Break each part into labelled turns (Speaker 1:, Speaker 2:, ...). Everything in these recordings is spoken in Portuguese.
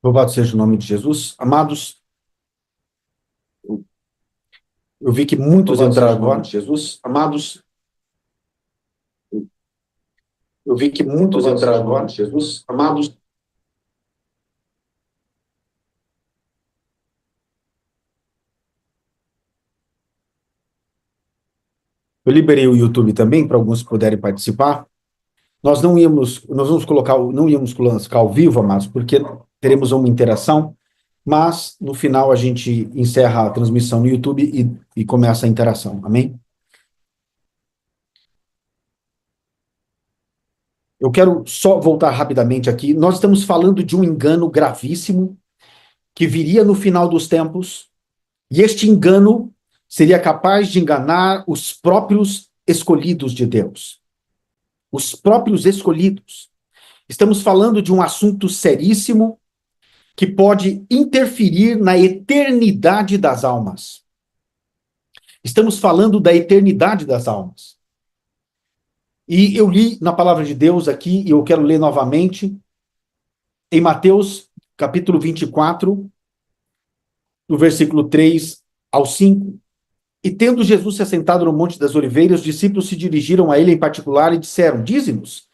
Speaker 1: Louvado seja o nome de Jesus. Amados, eu vi que muitos
Speaker 2: Louvado seja
Speaker 1: entraram
Speaker 2: o nome
Speaker 1: agora.
Speaker 2: de Jesus.
Speaker 1: Amados, eu vi que muitos
Speaker 2: Louvado seja
Speaker 1: entraram
Speaker 2: o nome
Speaker 1: agora.
Speaker 2: de Jesus.
Speaker 1: Amados, eu liberei o YouTube também para alguns puderem participar. Nós vamos colocar, não íamos colocar ao vivo, amados, porque teremos uma interação, mas no final a gente encerra a transmissão no YouTube e começa a interação. Amém? Eu quero só voltar rapidamente aqui. Nós estamos falando de um engano gravíssimo que viria no final dos tempos. E este engano seria capaz de enganar os próprios escolhidos de Deus. Os próprios escolhidos. Estamos falando de um assunto seríssimo que pode interferir na eternidade das almas. Estamos falando da eternidade das almas. E eu li na palavra de Deus aqui, e eu quero ler novamente, em Mateus, capítulo 24, do versículo 3 ao 5. E tendo Jesus se assentado no Monte das Oliveiras, os discípulos se dirigiram a ele em particular e disseram: Dize-nos,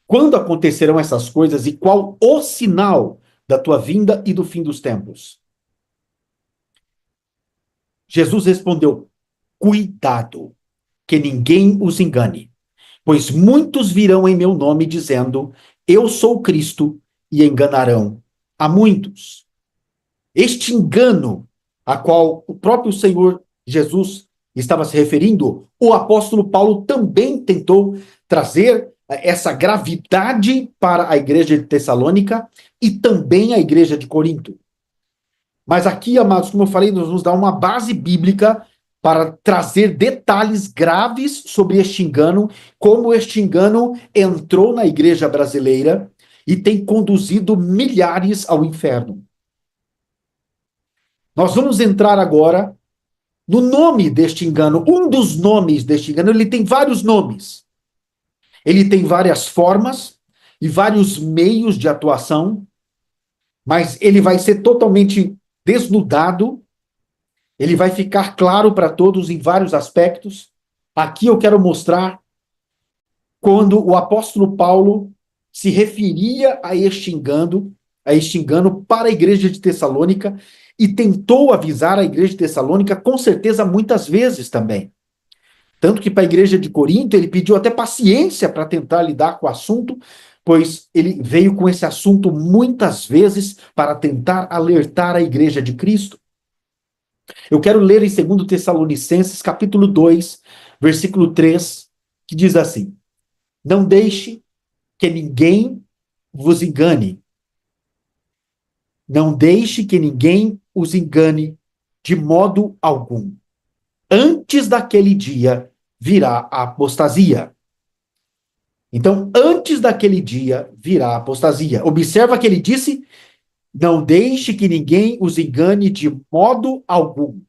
Speaker 1: quando acontecerão essas coisas e qual o sinal da tua vinda e do fim dos tempos? Jesus respondeu: Cuidado, que ninguém os engane, pois muitos virão em meu nome dizendo: Eu sou o Cristo, e enganarão a muitos. Este engano a qual o próprio Senhor Jesus estava se referindo, o apóstolo Paulo também tentou trazer essa gravidade para a igreja de Tessalônica e também a igreja de Corinto. Mas aqui, amados, como eu falei, nós vamos dar uma base bíblica para trazer detalhes graves sobre este engano, como este engano entrou na igreja brasileira e tem conduzido milhares ao inferno. Nós vamos entrar agora no nome deste engano. Um dos nomes deste engano, ele tem vários nomes. Ele tem várias formas e vários meios de atuação, mas ele vai ser totalmente desnudado, ele vai ficar claro para todos em vários aspectos. Aqui eu quero mostrar quando o apóstolo Paulo se referia a este engano para a igreja de Tessalônica e tentou avisar a igreja de Tessalônica com certeza muitas vezes também. Tanto que para a igreja de Corinto ele pediu até paciência para tentar lidar com o assunto, pois ele veio com esse assunto muitas vezes para tentar alertar a igreja de Cristo. Eu quero ler em 2 Tessalonicenses, capítulo 2, versículo 3, que diz assim: Não deixe que ninguém vos engane. Não deixe que ninguém os engane de modo algum. Antes daquele dia virá a apostasia. Então, antes daquele dia virá a apostasia. Observa que ele disse: não deixe que ninguém os engane de modo algum.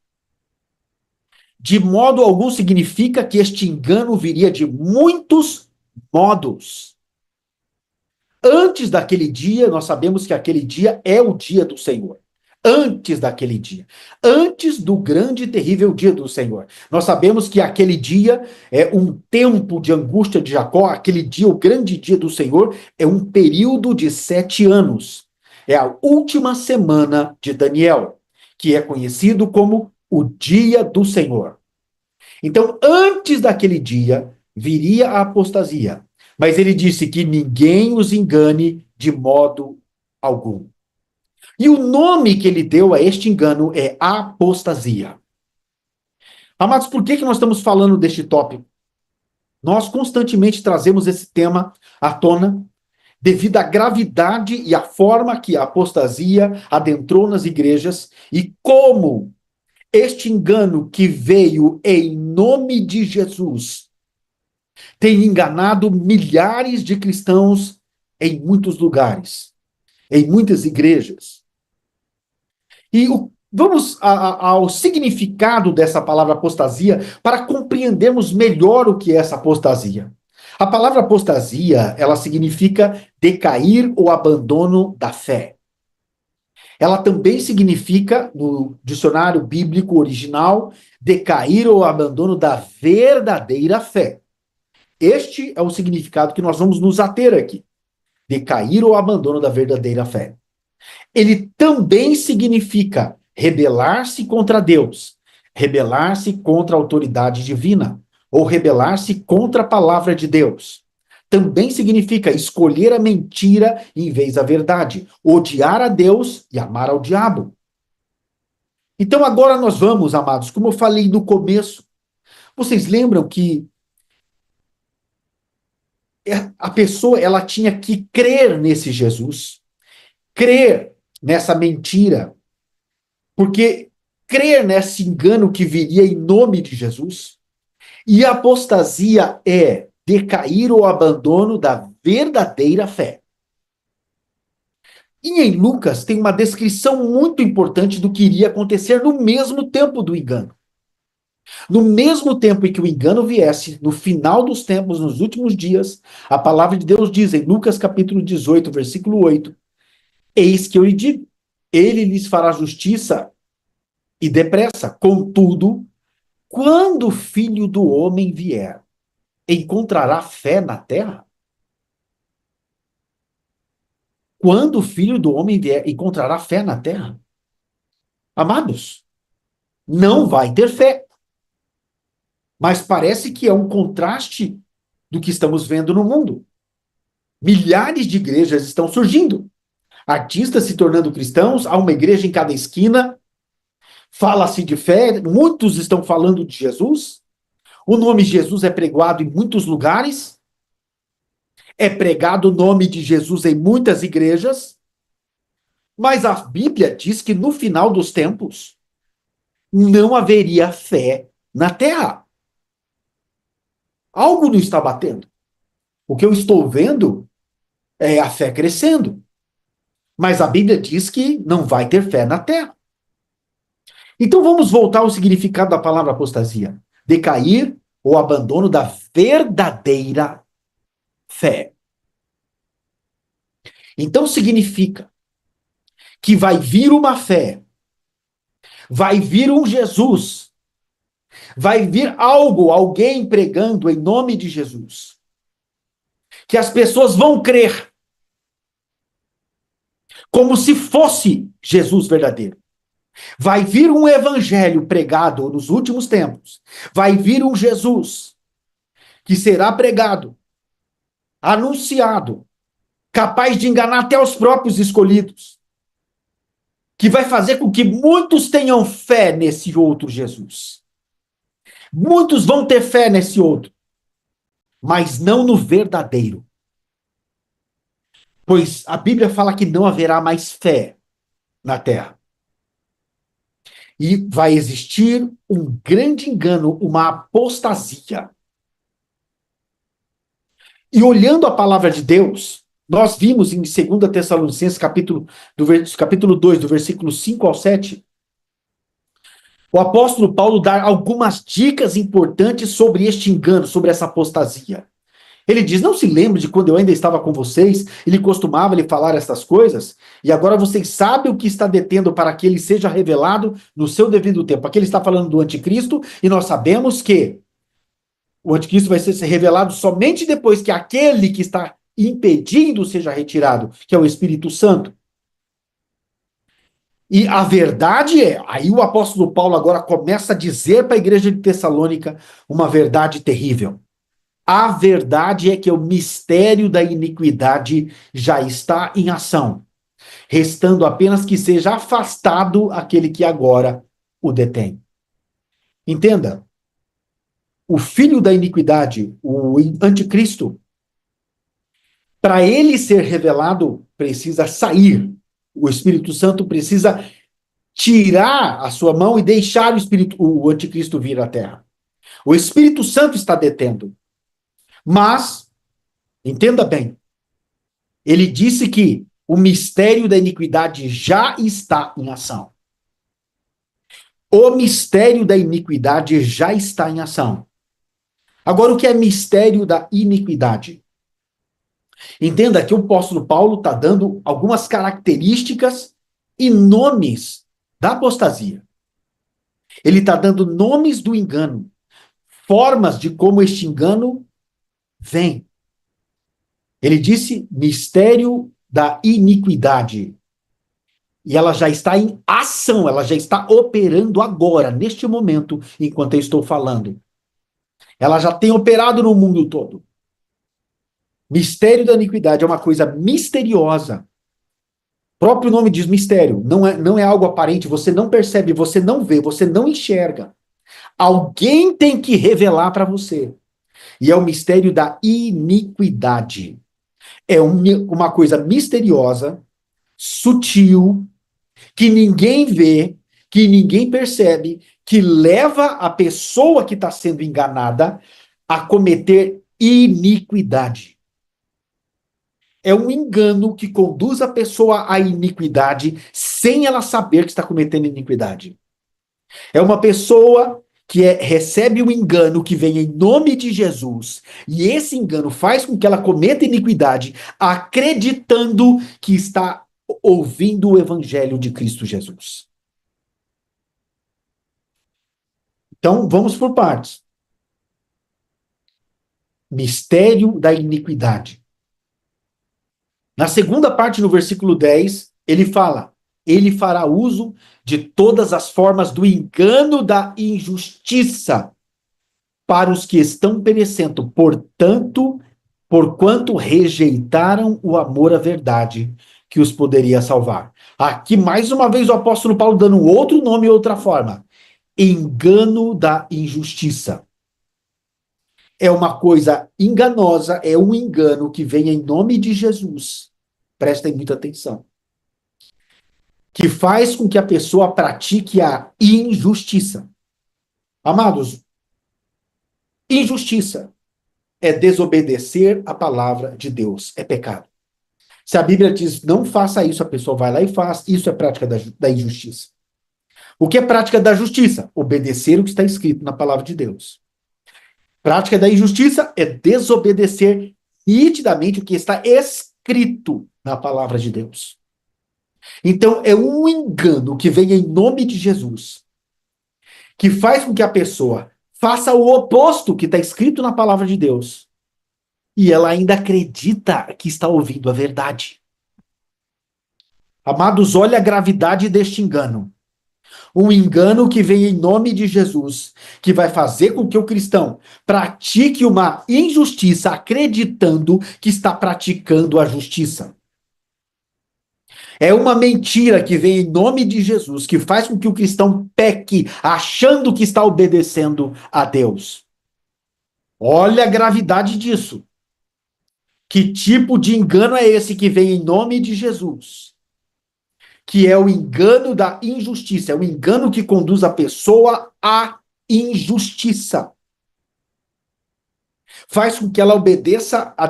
Speaker 1: De modo algum significa que este engano viria de muitos modos. Antes daquele dia, nós sabemos que aquele dia é o dia do Senhor. Antes daquele dia. Antes do grande e terrível dia do Senhor. Nós sabemos que aquele dia é um tempo de angústia de Jacó. Aquele dia, o grande dia do Senhor, é um período de 7 anos. É a última semana de Daniel, que é conhecido como o dia do Senhor. Então, antes daquele dia, viria a apostasia. Mas ele disse que ninguém os engane de modo algum. E o nome que ele deu a este engano é apostasia. Amados, por que nós estamos falando deste tópico? Nós constantemente trazemos esse tema à tona devido à gravidade e à forma que a apostasia adentrou nas igrejas e como este engano que veio em nome de Jesus tem enganado milhares de cristãos em muitos lugares, em muitas igrejas. E vamos ao significado dessa palavra apostasia para compreendermos melhor o que é essa apostasia. A palavra apostasia, ela significa decair ou abandono da fé. Ela também significa, no dicionário bíblico original, decair ou abandono da verdadeira fé. Este é o significado que nós vamos nos ater aqui. Decair ou abandono da verdadeira fé. Ele também significa rebelar-se contra Deus, rebelar-se contra a autoridade divina, ou rebelar-se contra a palavra de Deus. Também significa escolher a mentira em vez da verdade, odiar a Deus e amar ao diabo. Então agora nós vamos, amados, como eu falei no começo, vocês lembram que a pessoa ela tinha que crer nesse Jesus, crer nessa mentira, porque crer nesse engano que viria em nome de Jesus, e a apostasia é decair ou abandono da verdadeira fé. E em Lucas tem uma descrição muito importante do que iria acontecer no mesmo tempo do engano. No mesmo tempo em que o engano viesse, no final dos tempos, nos últimos dias, a palavra de Deus diz em Lucas capítulo 18, versículo 8, eis que eu lhe digo, ele lhes fará justiça e depressa. Contudo, quando o Filho do Homem vier, encontrará fé na terra? Quando o Filho do Homem vier, encontrará fé na terra? Amados, não vai ter fé. Mas parece que é um contraste do que estamos vendo no mundo. Milhares de igrejas estão surgindo. Artistas se tornando cristãos, há uma igreja em cada esquina, fala-se de fé, muitos estão falando de Jesus. O nome Jesus é pregado em muitos lugares. É pregado o nome de Jesus em muitas igrejas. Mas a Bíblia diz que no final dos tempos não haveria fé na terra. Algo não está batendo. O que eu estou vendo é a fé crescendo. Mas a Bíblia diz que não vai ter fé na terra. Então vamos voltar ao significado da palavra apostasia. Decair ou abandono da verdadeira fé. Então significa que vai vir uma fé, vai vir um Jesus, vai vir algo, alguém pregando em nome de Jesus, que as pessoas vão crer, como se fosse Jesus verdadeiro. Vai vir um evangelho pregado nos últimos tempos. Vai vir um Jesus que será pregado, anunciado, capaz de enganar até os próprios escolhidos, que vai fazer com que muitos tenham fé nesse outro Jesus. Muitos vão ter fé nesse outro, mas não no verdadeiro. Pois a Bíblia fala que não haverá mais fé na terra. E vai existir um grande engano, uma apostasia. E olhando a palavra de Deus, nós vimos em 2 Tessalonicenses, capítulo 2, do versículo 5 ao 7, o apóstolo Paulo dá algumas dicas importantes sobre este engano, sobre essa apostasia. Ele diz, não se lembre de quando eu ainda estava com vocês, ele costumava lhe falar estas coisas, e agora vocês sabem o que está detendo para que ele seja revelado no seu devido tempo. Aqui ele está falando do anticristo, e nós sabemos que o anticristo vai ser revelado somente depois que aquele que está impedindo seja retirado, que é o Espírito Santo. E a verdade é, aí o apóstolo Paulo agora começa a dizer para a igreja de Tessalônica uma verdade terrível. A verdade é que o mistério da iniquidade já está em ação, restando apenas que seja afastado aquele que agora o detém. Entenda, o filho da iniquidade, o anticristo, para ele ser revelado, precisa sair. O Espírito Santo precisa tirar a sua mão e deixar o anticristo vir à terra. O Espírito Santo está detendo. Mas, entenda bem, ele disse que o mistério da iniquidade já está em ação. O mistério da iniquidade já está em ação. Agora, o que é mistério da iniquidade? Entenda que o apóstolo Paulo está dando algumas características e nomes da apostasia. Ele está dando nomes do engano, formas de como este engano vem. Ele disse mistério da iniquidade. E ela já está em ação, ela já está operando agora, neste momento, enquanto eu estou falando. Ela já tem operado no mundo todo. Mistério da iniquidade é uma coisa misteriosa. O próprio nome diz mistério. Não é algo aparente, você não percebe, você não vê, você não enxerga. Alguém tem que revelar para você. E é o mistério da iniquidade. É uma coisa misteriosa, sutil, que ninguém vê, que ninguém percebe, que leva a pessoa que está sendo enganada a cometer iniquidade. É um engano que conduz a pessoa à iniquidade sem ela saber que está cometendo iniquidade. É uma pessoa que recebe um engano que vem em nome de Jesus, e esse engano faz com que ela cometa iniquidade, acreditando que está ouvindo o evangelho de Cristo Jesus. Então, vamos por partes. Mistério da iniquidade. Na segunda parte, no versículo 10, ele fala: ele fará uso de todas as formas do engano da injustiça para os que estão perecendo, porquanto rejeitaram o amor à verdade que os poderia salvar. Aqui, mais uma vez, o apóstolo Paulo dando outro nome e outra forma. Engano da injustiça. É uma coisa enganosa, é um engano que vem em nome de Jesus. Prestem muita atenção. Que faz com que a pessoa pratique a injustiça. Amados, injustiça é desobedecer a palavra de Deus, é pecado. Se a Bíblia diz não faça isso, a pessoa vai lá e faz, isso é prática da injustiça. O que é prática da justiça? Obedecer o que está escrito na palavra de Deus. Prática da injustiça é desobedecer nitidamente o que está escrito na palavra de Deus. Então, é um engano que vem em nome de Jesus, que faz com que a pessoa faça o oposto que está escrito na palavra de Deus. E ela ainda acredita que está ouvindo a verdade. Amados, olha a gravidade deste engano. Um engano que vem em nome de Jesus, que vai fazer com que o cristão pratique uma injustiça, acreditando que está praticando a justiça. É uma mentira que vem em nome de Jesus, que faz com que o cristão peque, achando que está obedecendo a Deus. Olha a gravidade disso. Que tipo de engano é esse que vem em nome de Jesus? Que é o engano da injustiça, é o engano que conduz a pessoa à injustiça. Faz com que ela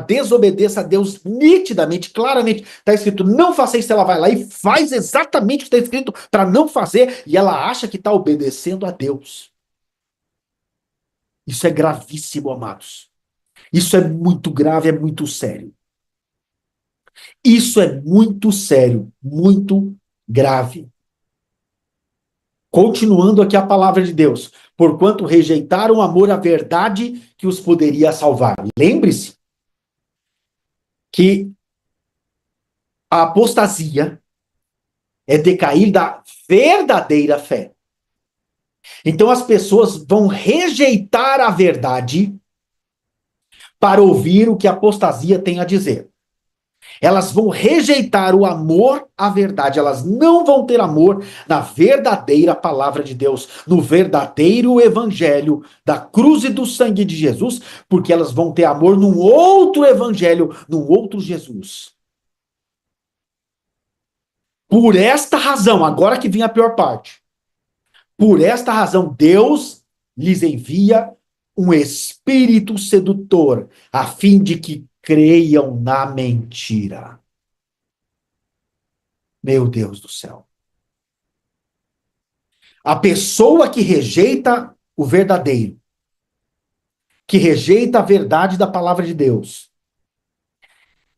Speaker 1: desobedeça a Deus nitidamente, claramente. Está escrito, não faça isso, ela vai lá e faz exatamente o que está escrito para não fazer, e ela acha que está obedecendo a Deus. Isso é gravíssimo, amados. Isso é muito grave, é muito sério. Isso é muito sério, muito grave. Continuando aqui a palavra de Deus. Porquanto rejeitaram o amor à verdade que os poderia salvar. Lembre-se que a apostasia é decair da verdadeira fé. Então as pessoas vão rejeitar a verdade para ouvir o que a apostasia tem a dizer. Elas vão rejeitar o amor à verdade, elas não vão ter amor na verdadeira palavra de Deus, no verdadeiro evangelho da cruz e do sangue de Jesus, porque elas vão ter amor num outro evangelho, num outro Jesus. Por esta razão, agora que vem a pior parte, por esta razão, Deus lhes envia um espírito sedutor, a fim de que creiam na mentira. Meu Deus do céu. A pessoa que rejeita o verdadeiro, que rejeita a verdade da palavra de Deus,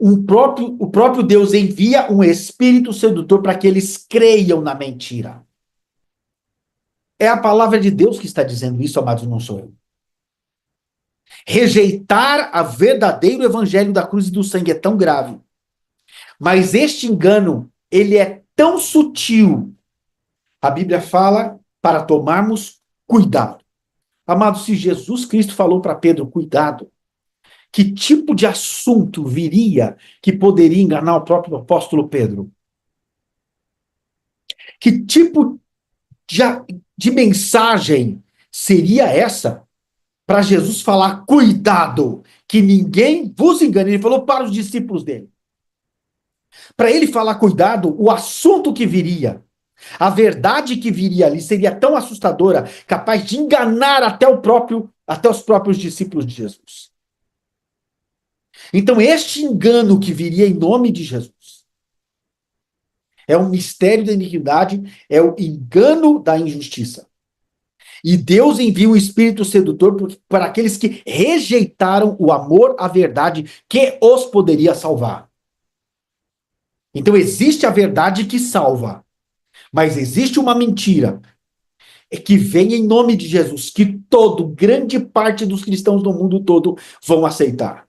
Speaker 1: o próprio Deus envia um espírito sedutor para que eles creiam na mentira. É a palavra de Deus que está dizendo isso, amados, não sou eu. Rejeitar a verdadeiro evangelho da cruz e do sangue é tão grave. Mas este engano, ele é tão sutil. A Bíblia fala para tomarmos cuidado. Amados, se Jesus Cristo falou para Pedro, cuidado, que tipo de assunto viria que poderia enganar o próprio apóstolo Pedro? Que tipo de mensagem seria essa para Jesus falar, cuidado, que ninguém vos engane? Ele falou para os discípulos dele. Para ele falar, cuidado, o assunto que viria, a verdade que viria ali seria tão assustadora, capaz de enganar até os próprios discípulos de Jesus. Então, este engano que viria em nome de Jesus é um mistério da iniquidade, é o engano da injustiça. E Deus envia o espírito sedutor para aqueles que rejeitaram o amor à verdade que os poderia salvar. Então, existe a verdade que salva, mas existe uma mentira que vem em nome de Jesus, que grande parte dos cristãos do mundo todo vão aceitar.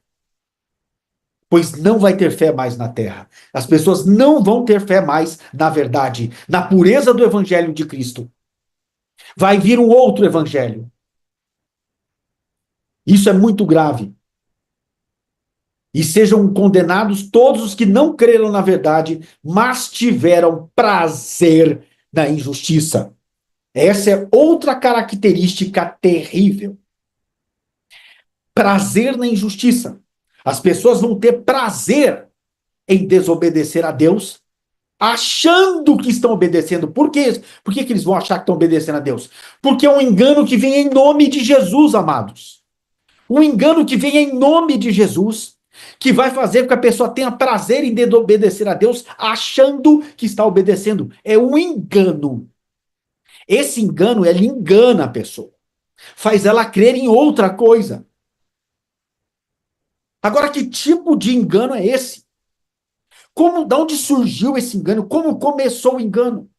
Speaker 1: Pois não vai ter fé mais na terra. As pessoas não vão ter fé mais na verdade, na pureza do evangelho de Cristo. Vai vir um outro evangelho. Isso é muito grave. E sejam condenados todos os que não creram na verdade, mas tiveram prazer na injustiça. Essa é outra característica terrível. Prazer na injustiça. As pessoas vão ter prazer em desobedecer a Deus, achando que estão obedecendo. Por quê? Por que eles vão achar que estão obedecendo a Deus? Porque é um engano que vem em nome de Jesus, amados. Um engano que vem em nome de Jesus, que vai fazer com que a pessoa tenha prazer em desobedecer a Deus, achando que está obedecendo. É um engano. Esse engano, ele engana a pessoa. Faz ela crer em outra coisa. Agora, que tipo de engano é esse? De onde surgiu esse engano? Como começou o engano?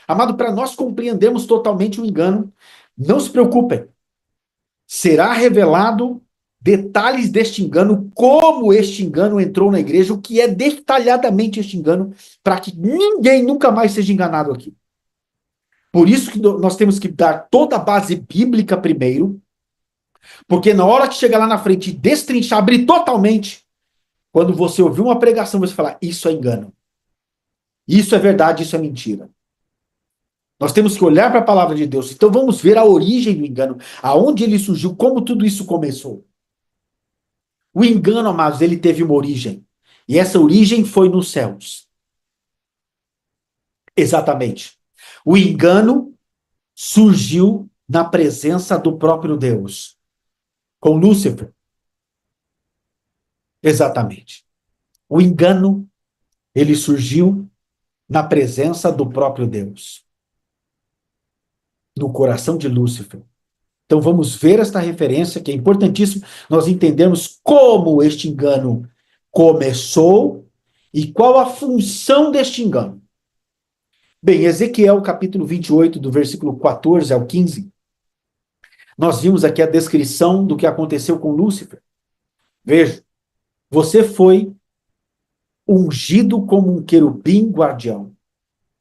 Speaker 1: Amado, para nós compreendermos totalmente o engano, não se preocupem. Será revelado detalhes deste engano, como este engano entrou na igreja, o que é detalhadamente este engano, para que ninguém nunca mais seja enganado aqui. Por isso que nós temos que dar toda a base bíblica primeiro, porque na hora que chegar lá na frente e destrinchar, abrir totalmente, quando você ouvir uma pregação, você falar, isso é engano. Isso é verdade, isso é mentira. Nós temos que olhar para a palavra de Deus. Então vamos ver a origem do engano, aonde ele surgiu, como tudo isso começou. O engano, amados, ele teve uma origem. E essa origem foi nos céus. Exatamente. O engano surgiu na presença do próprio Deus. Com Lúcifer. Exatamente. O engano, ele surgiu na presença do próprio Deus. No coração de Lúcifer. Então vamos ver esta referência, que é importantíssimo nós entendermos como este engano começou e qual a função deste engano. Bem, Ezequiel capítulo 28, do versículo 14 ao 15, nós vimos aqui a descrição do que aconteceu com Lúcifer. Veja, você foi ungido como um querubim guardião,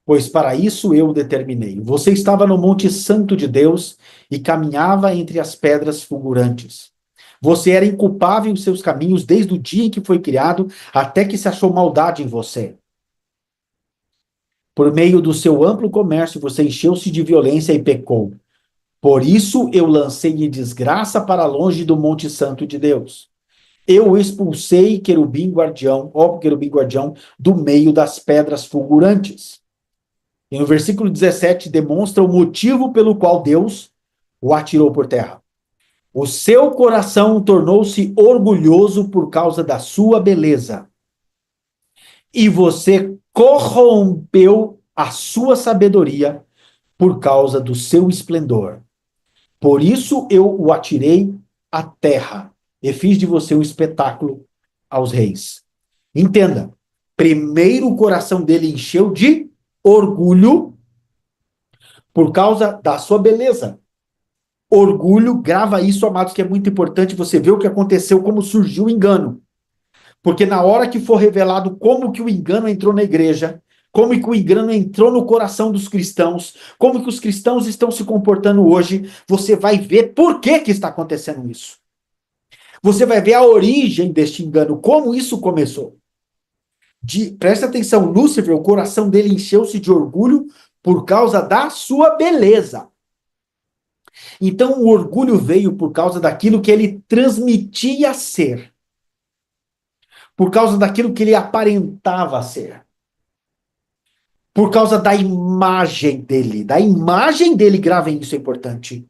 Speaker 1: pois para isso eu o determinei. Você estava no monte santo de Deus e caminhava entre as pedras fulgurantes. Você era inculpável em seus caminhos desde o dia em que foi criado, até que se achou maldade em você. Por meio do seu amplo comércio, você encheu-se de violência e pecou. Por isso eu lancei em desgraça para longe do monte santo de Deus. Eu expulsei querubim guardião, ó querubim guardião, do meio das pedras fulgurantes. E no versículo 17 demonstra o motivo pelo qual Deus o atirou por terra. O seu coração tornou-se orgulhoso por causa da sua beleza. E você corrompeu a sua sabedoria por causa do seu esplendor. Por isso eu o atirei à terra e fiz de você um espetáculo aos reis. Entenda, primeiro o coração dele encheu de orgulho por causa da sua beleza. Orgulho, grava isso, amados, que é muito importante você ver o que aconteceu, como surgiu o engano. Porque na hora que for revelado como que o engano entrou na igreja, como que o engano entrou no coração dos cristãos, como que os cristãos estão se comportando hoje, você vai ver por que que está acontecendo isso. Você vai ver a origem deste engano, como isso começou. Presta atenção, Lúcifer, o coração dele encheu-se de orgulho por causa da sua beleza. Então o orgulho veio por causa daquilo que ele transmitia ser. Por causa daquilo que ele aparentava ser. Por causa da imagem dele. Da imagem dele, gravem isso, é importante.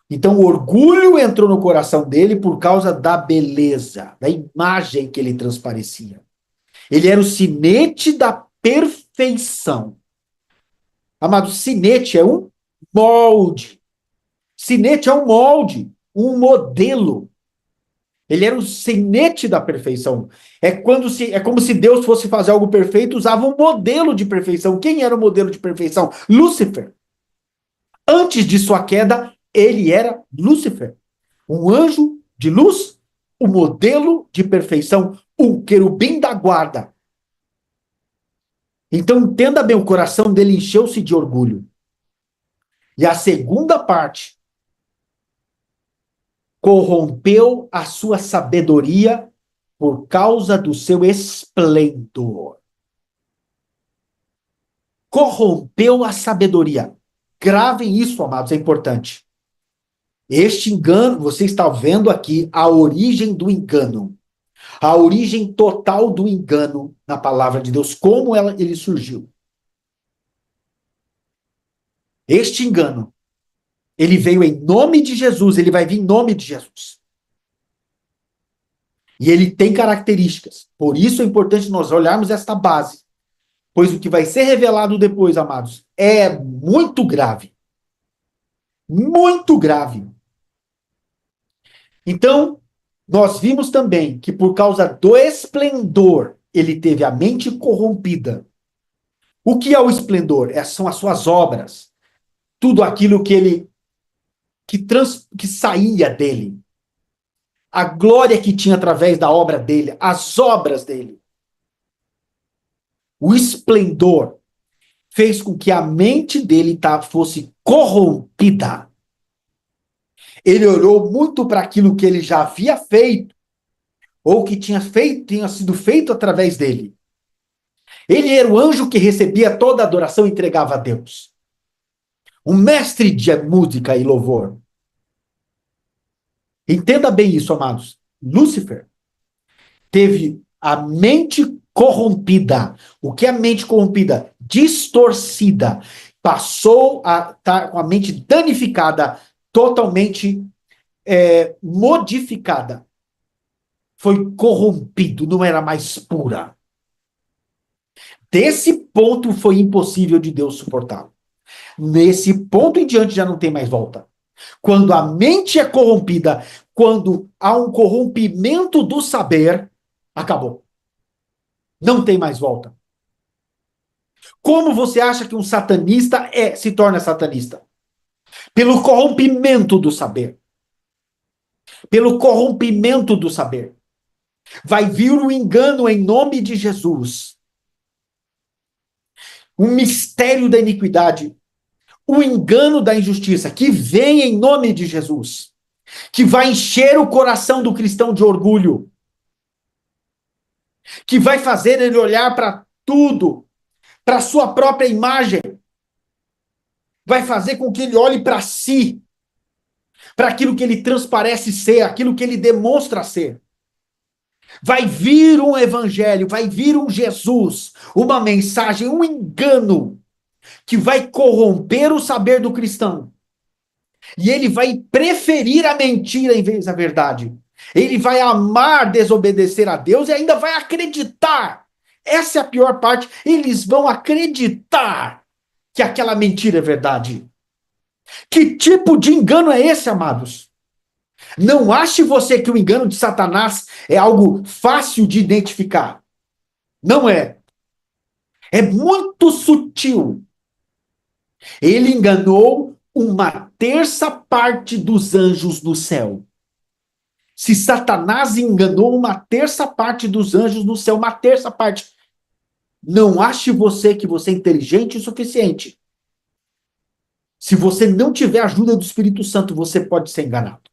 Speaker 1: Então, o orgulho entrou no coração dele por causa da beleza, da imagem que ele transparecia. Ele era o sinete da perfeição. Amado, sinete é um molde. Sinete é um molde, um modelo. Ele era o sinete da perfeição. É como se Deus fosse fazer algo perfeito, usava um modelo de perfeição. Quem era o modelo de perfeição? Lúcifer. Antes de sua queda, ele era Lúcifer, um anjo de luz, o modelo de perfeição, um querubim da guarda. Então entenda bem, o coração dele encheu-se de orgulho. E a segunda parte, corrompeu a sua sabedoria por causa do seu esplendor. Corrompeu a sabedoria. Gravem isso, amados, é importante. Este engano, você está vendo aqui a origem do engano. A origem total do engano na palavra de Deus, como ele surgiu. Este engano, ele veio em nome de Jesus, ele vai vir em nome de Jesus. E ele tem características. Por isso é importante nós olharmos esta base. Pois o que vai ser revelado depois, amados, é muito grave. Muito grave. Então, nós vimos também que por causa do esplendor, ele teve a mente corrompida. O que é o esplendor? São as suas obras. Tudo aquilo que saía dele. A glória que tinha através da obra dele, as obras dele. O esplendor fez com que a mente dele fosse corrompida. Ele olhou muito para aquilo que ele já havia feito, ou que tinha sido feito através dele. Ele era o anjo que recebia toda a adoração e entregava a Deus. Um mestre de música e louvor. Entenda bem isso, amados. Lúcifer teve a mente corrompida. O que é a mente corrompida? Distorcida. Passou a estar com a mente danificada, totalmente modificada. Foi corrompido, não era mais pura. Desse ponto foi impossível de Deus suportá-lo. Nesse ponto em diante já não tem mais volta. Quando a mente é corrompida, quando há um corrompimento do saber, acabou. Não tem mais volta. Como você acha que um satanista se torna satanista? Pelo corrompimento do saber. Pelo corrompimento do saber. Vai vir o engano em nome de Jesus. Um mistério da iniquidade. O engano da injustiça que vem em nome de Jesus. Que vai encher o coração do cristão de orgulho. Que vai fazer ele olhar para tudo, para sua própria imagem. Vai fazer com que ele olhe para si, para aquilo que ele transparece ser, aquilo que ele demonstra ser. Vai vir um evangelho, vai vir um Jesus, uma mensagem, um engano, que vai corromper o saber do cristão. E ele vai preferir a mentira em vez da verdade. Ele vai amar desobedecer a Deus e ainda vai acreditar. Essa é a pior parte. Eles vão acreditar que aquela mentira é verdade. Que tipo de engano é esse, amados? Não ache você que o engano de Satanás é algo fácil de identificar. Não é. É muito sutil. Ele enganou uma terça parte dos anjos no céu. Se Satanás enganou uma terça parte dos anjos no céu, uma terça parte, não ache você que você é inteligente o suficiente. Se você não tiver a ajuda do Espírito Santo, você pode ser enganado.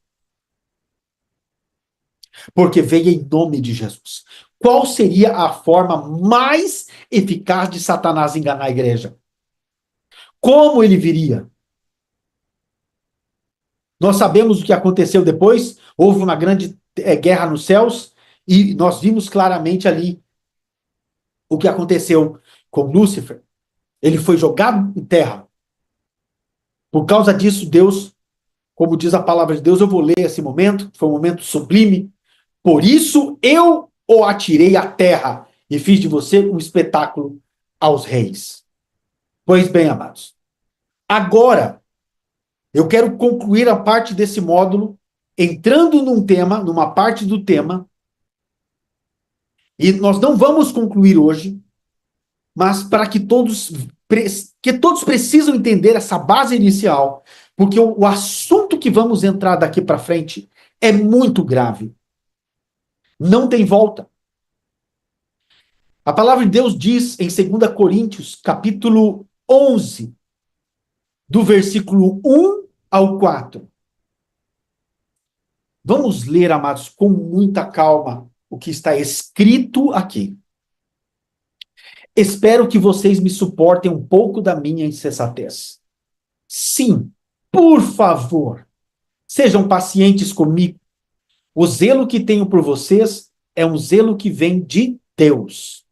Speaker 1: Porque veio em nome de Jesus. Qual seria a forma mais eficaz de Satanás enganar a igreja? Como ele viria? Nós sabemos o que aconteceu depois. Houve uma grande guerra nos céus e nós vimos claramente ali o que aconteceu com Lúcifer. Ele foi jogado em terra. Por causa disso, Deus, como diz a palavra de Deus, eu vou ler esse momento, foi um momento sublime. Por isso eu o atirei à terra e fiz de você um espetáculo aos reis. Pois bem, amados, agora eu quero concluir a parte desse módulo entrando num tema, numa parte do tema, e nós não vamos concluir hoje, mas para que todos precisam entender essa base inicial, porque o assunto que vamos entrar daqui para frente é muito grave. Não tem volta. A palavra de Deus diz em 2 Coríntios, capítulo 11, do versículo 1 ao 4. Vamos ler, amados, com muita calma o que está escrito aqui. Espero que vocês me suportem um pouco da minha insensatez. Sim, por favor, sejam pacientes comigo. O zelo que tenho por vocês é um zelo que vem de Deus.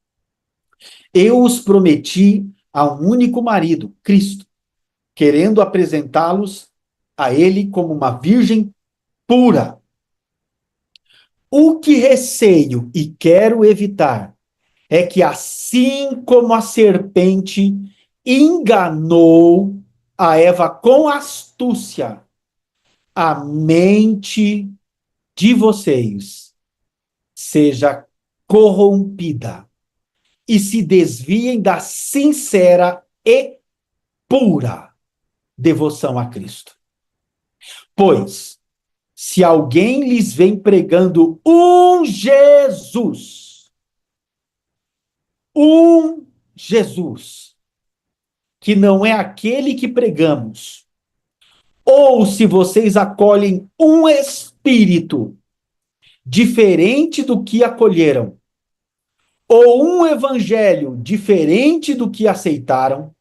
Speaker 1: Eu os prometi a um único marido, Cristo, querendo apresentá-los a ele como uma virgem pura. O que receio e quero evitar é que, assim como a serpente enganou a Eva com astúcia, a mente de vocês seja corrompida e se desviem da sincera e pura devoção a Cristo. Pois, se alguém lhes vem pregando um Jesus, que não é aquele que pregamos, ou se vocês acolhem um espírito diferente do que acolheram, ou um evangelho diferente do que aceitaram,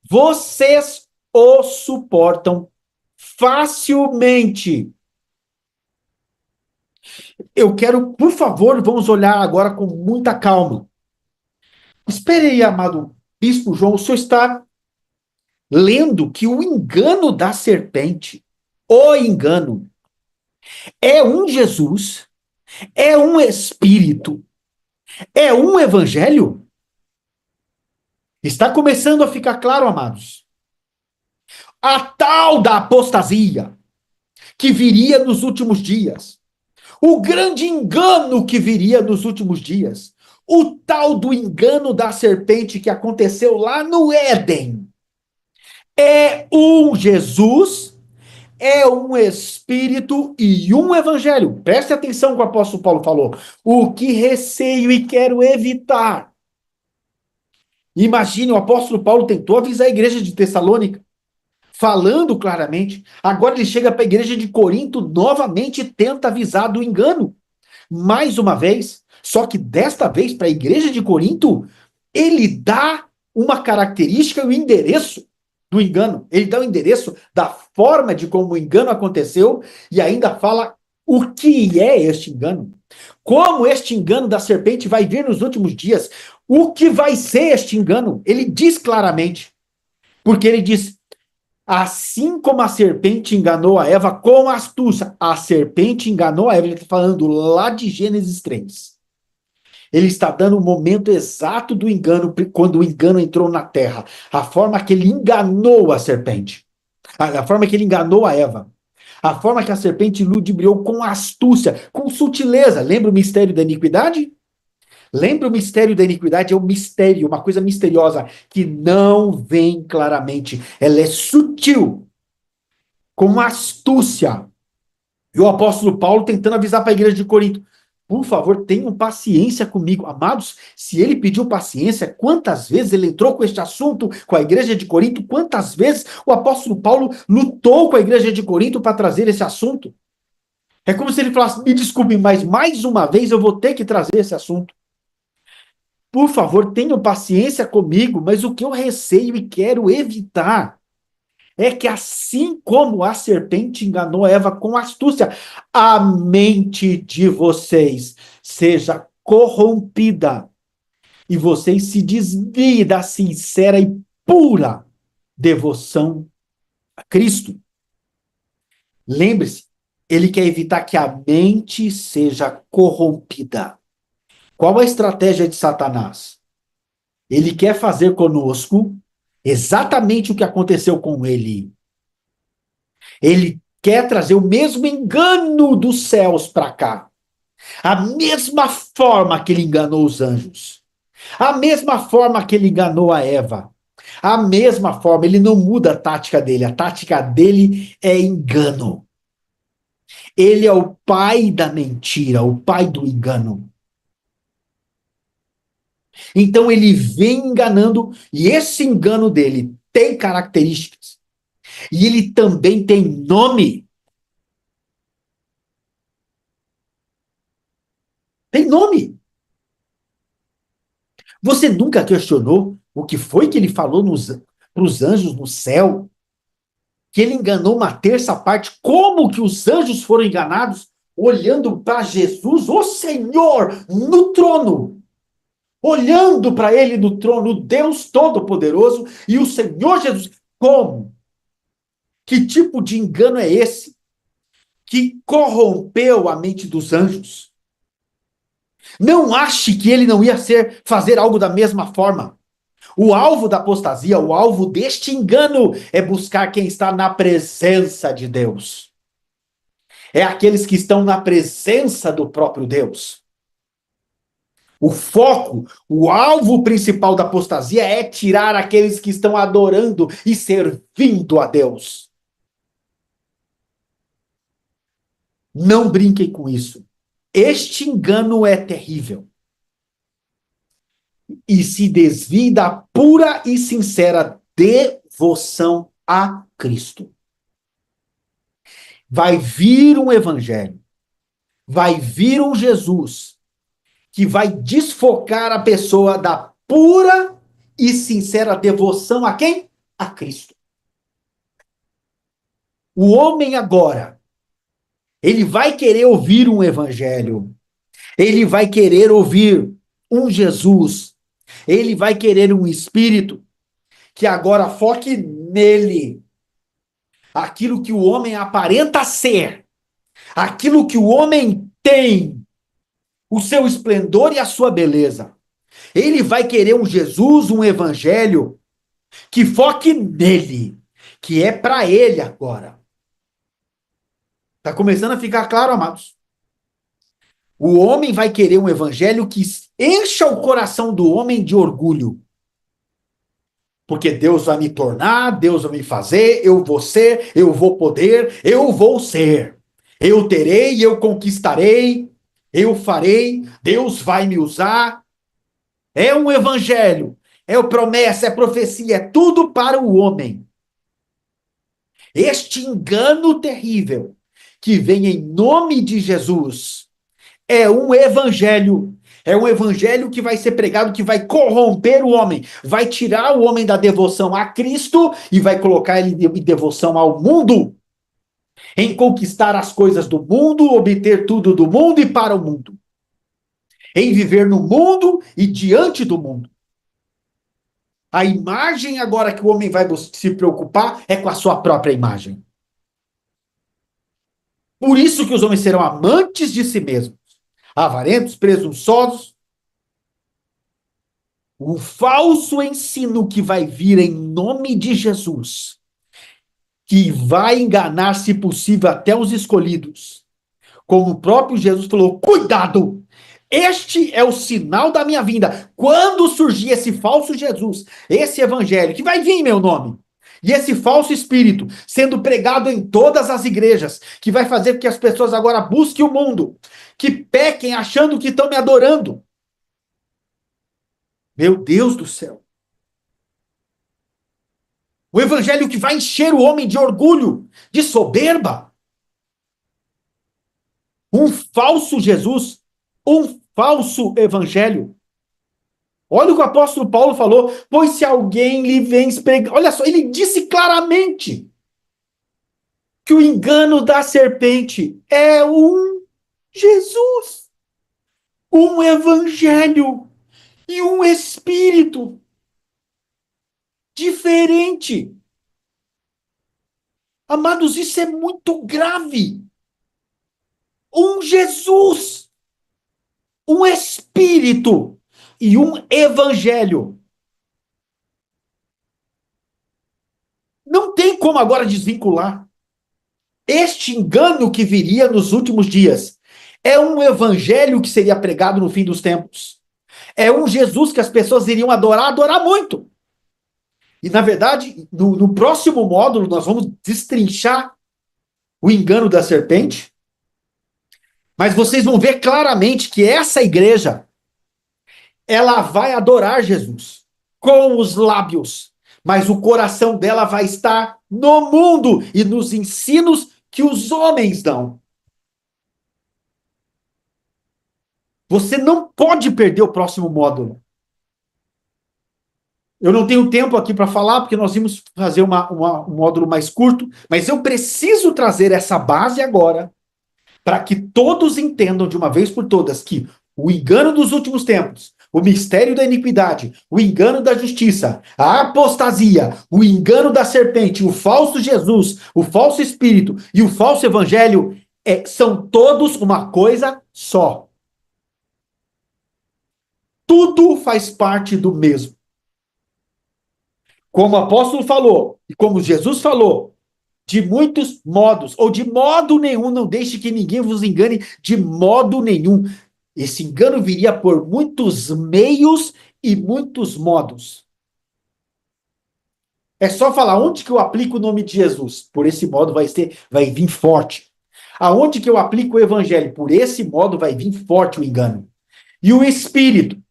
Speaker 1: vocês o suportam facilmente. Eu quero, por favor, vamos olhar agora com muita calma. Espere aí, amado Bispo João, o senhor está lendo que o engano da serpente, o engano, é um Jesus, é um espírito, é um evangelho? Está começando a ficar claro, amados. A tal da apostasia que viria nos últimos dias. O grande engano que viria nos últimos dias. O tal do engano da serpente que aconteceu lá no Éden. É um Jesus, é um Espírito e um Evangelho. Preste atenção no que o apóstolo Paulo falou. O que receio e quero evitar. Imagine, o apóstolo Paulo tentou avisar a igreja de Tessalônica, falando claramente. Agora ele chega para a igreja de Corinto novamente e tenta avisar do engano. Mais uma vez, só que desta vez para a igreja de Corinto, ele dá uma característica e o endereço do engano. Ele dá o endereço da forma de como o engano aconteceu e ainda fala o que é este engano. Como este engano da serpente vai vir nos últimos dias. O que vai ser este engano? Ele diz claramente. Porque ele diz, assim como a serpente enganou a Eva com astúcia, a serpente enganou a Eva. Ele está falando lá de Gênesis 3. Ele está dando o momento exato do engano, quando o engano entrou na terra. A forma que ele enganou a serpente. A forma que ele enganou a Eva. A forma que a serpente ludibriou com astúcia, com sutileza. Lembra o mistério da iniquidade? Lembra o mistério da iniquidade? É um mistério, uma coisa misteriosa que não vem claramente. Ela é sutil, com astúcia. E o apóstolo Paulo tentando avisar para a igreja de Corinto: por favor, tenham paciência comigo. Amados, se ele pediu paciência, quantas vezes ele entrou com este assunto com a igreja de Corinto? Quantas vezes o apóstolo Paulo lutou com a igreja de Corinto para trazer esse assunto? É como se ele falasse: me desculpe, mas mais uma vez eu vou ter que trazer esse assunto. Por favor, tenham paciência comigo, mas o que eu receio e quero evitar é que, assim como a serpente enganou Eva com astúcia, a mente de vocês seja corrompida e vocês se desviem da sincera e pura devoção a Cristo. Lembre-se, ele quer evitar que a mente seja corrompida. Qual a estratégia de Satanás? Ele quer fazer conosco exatamente o que aconteceu com ele. Ele quer trazer o mesmo engano dos céus para cá. A mesma forma que ele enganou os anjos. A mesma forma que ele enganou a Eva. A mesma forma, ele não muda a tática dele. A tática dele é engano. Ele é o pai da mentira, o pai do engano. Então ele vem enganando, e esse engano dele tem características. E ele também tem nome. Tem nome. Você nunca questionou o que foi que ele falou para os anjos no céu? Que ele enganou uma terça parte? Como que os anjos foram enganados? Olhando para Jesus, o Senhor, no trono. Olhando para ele no trono, o Deus Todo-Poderoso e o Senhor Jesus. Como? Que tipo de engano é esse? Que corrompeu a mente dos anjos? Não ache que ele não ia fazer algo da mesma forma. O alvo da apostasia, o alvo deste engano é buscar quem está na presença de Deus. É aqueles que estão na presença do próprio Deus. O foco, o alvo principal da apostasia é tirar aqueles que estão adorando e servindo a Deus. Não brinquem com isso. Este engano é terrível. E se desvie da pura e sincera devoção a Cristo. Vai vir um evangelho, vai vir um Jesus que vai desfocar a pessoa da pura e sincera devoção a quem? A Cristo. O homem agora, ele vai querer ouvir um evangelho, ele vai querer ouvir um Jesus, ele vai querer um espírito que agora foque nele. Aquilo que o homem aparenta ser, aquilo que o homem tem, o seu esplendor e a sua beleza. Ele vai querer um Jesus, um evangelho que foque nele, que é para ele agora. Tá começando a ficar claro, amados? O homem vai querer um evangelho que encha o coração do homem de orgulho. Porque Deus vai me tornar, Deus vai me fazer, eu vou ser, eu vou poder, eu vou ser. Eu terei, eu conquistarei, eu farei, Deus vai me usar. É um evangelho, é promessa, é profecia, é tudo para o homem. Este engano terrível que vem em nome de Jesus é um evangelho. É um evangelho que vai ser pregado, que vai corromper o homem, vai tirar o homem da devoção a Cristo e vai colocar ele em devoção ao mundo, em conquistar as coisas do mundo, obter tudo do mundo e para o mundo, em viver no mundo e diante do mundo. A imagem agora que o homem vai se preocupar é com a sua própria imagem. Por isso que os homens serão amantes de si mesmos, avarentos, presunçosos. O falso ensino que vai vir em nome de Jesus que vai enganar, se possível, até os escolhidos. Como o próprio Jesus falou, cuidado! Este é o sinal da minha vinda. Quando surgir esse falso Jesus, esse evangelho, que vai vir em meu nome, e esse falso espírito sendo pregado em todas as igrejas, que vai fazer com que as pessoas agora busquem o mundo, que pequem achando que estão me adorando. Meu Deus do céu. O evangelho que vai encher o homem de orgulho, de soberba. Um falso Jesus, um falso evangelho. Olha o que o apóstolo Paulo falou, pois se alguém lhe vem pregar, olha só, ele disse claramente que o engano da serpente é um Jesus, um evangelho e um espírito diferente. Amados, isso é muito grave. Um Jesus, um espírito e um evangelho. Não tem como agora desvincular. Este engano que viria nos últimos dias é um evangelho que seria pregado no fim dos tempos. É um Jesus que as pessoas iriam adorar, adorar muito. E, na verdade, no próximo módulo, nós vamos destrinchar o engano da serpente. Mas vocês vão ver claramente que essa igreja, ela vai adorar Jesus com os lábios, mas o coração dela vai estar no mundo e nos ensinos que os homens dão. Você não pode perder o próximo módulo. Eu não tenho tempo aqui para falar, porque nós vamos fazer um módulo mais curto, mas eu preciso trazer essa base agora, para que todos entendam de uma vez por todas que o engano dos últimos tempos, o mistério da iniquidade, o engano da justiça, a apostasia, o engano da serpente, o falso Jesus, o falso espírito e o falso evangelho são todos uma coisa só. Tudo faz parte do mesmo. Como o apóstolo falou, e como Jesus falou, de muitos modos, ou de modo nenhum, não deixe que ninguém vos engane, de modo nenhum. Esse engano viria por muitos meios e muitos modos. É só falar onde que eu aplico o nome de Jesus. Por esse modo vai vir forte. Aonde que eu aplico o evangelho? Por esse modo vai vir forte o engano. E o espírito.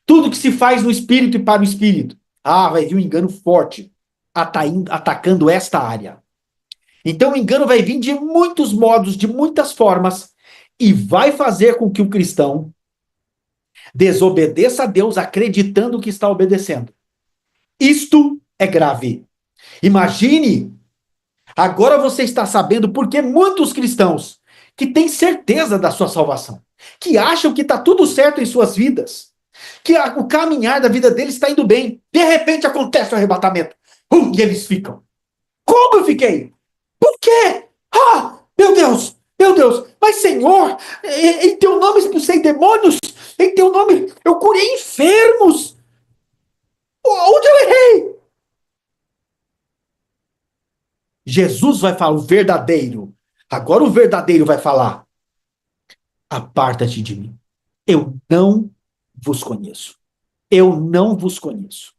Speaker 1: Tudo que se faz no espírito e para o espírito. Ah, vai vir um engano forte atacando esta área. Então o engano vai vir de muitos modos, de muitas formas, e vai fazer com que o cristão desobedeça a Deus acreditando que está obedecendo. Isto é grave. Imagine, agora você está sabendo por que muitos cristãos que têm certeza da sua salvação, que acham que está tudo certo em suas vidas, que o caminhar da vida deles está indo bem, de repente acontece o arrebatamento. E eles ficam. Como eu fiquei? Por quê? Ah, meu Deus, mas Senhor, em teu nome expulsei demônios, em teu nome eu curei enfermos. Onde eu errei? Jesus vai falar o verdadeiro. Agora o verdadeiro vai falar: aparta-te de mim. Eu não vos conheço. Eu não vos conheço.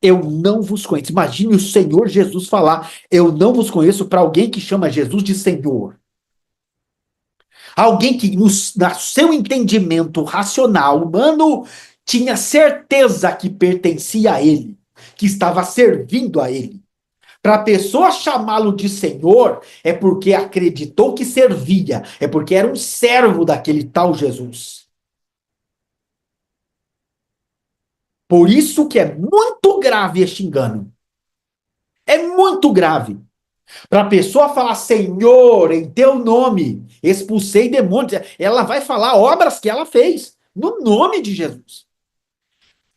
Speaker 1: Eu não vos conheço. Imagine o Senhor Jesus falar: eu não vos conheço, para alguém que chama Jesus de Senhor. Alguém que, no seu entendimento racional, humano, tinha certeza que pertencia a ele, que estava servindo a ele. Para a pessoa chamá-lo de Senhor, é porque acreditou que servia, é porque era um servo daquele tal Jesus. Por isso que é muito grave este engano. É muito grave. Para a pessoa falar, Senhor, em teu nome, expulsei demônios, ela vai falar obras que ela fez, no nome de Jesus.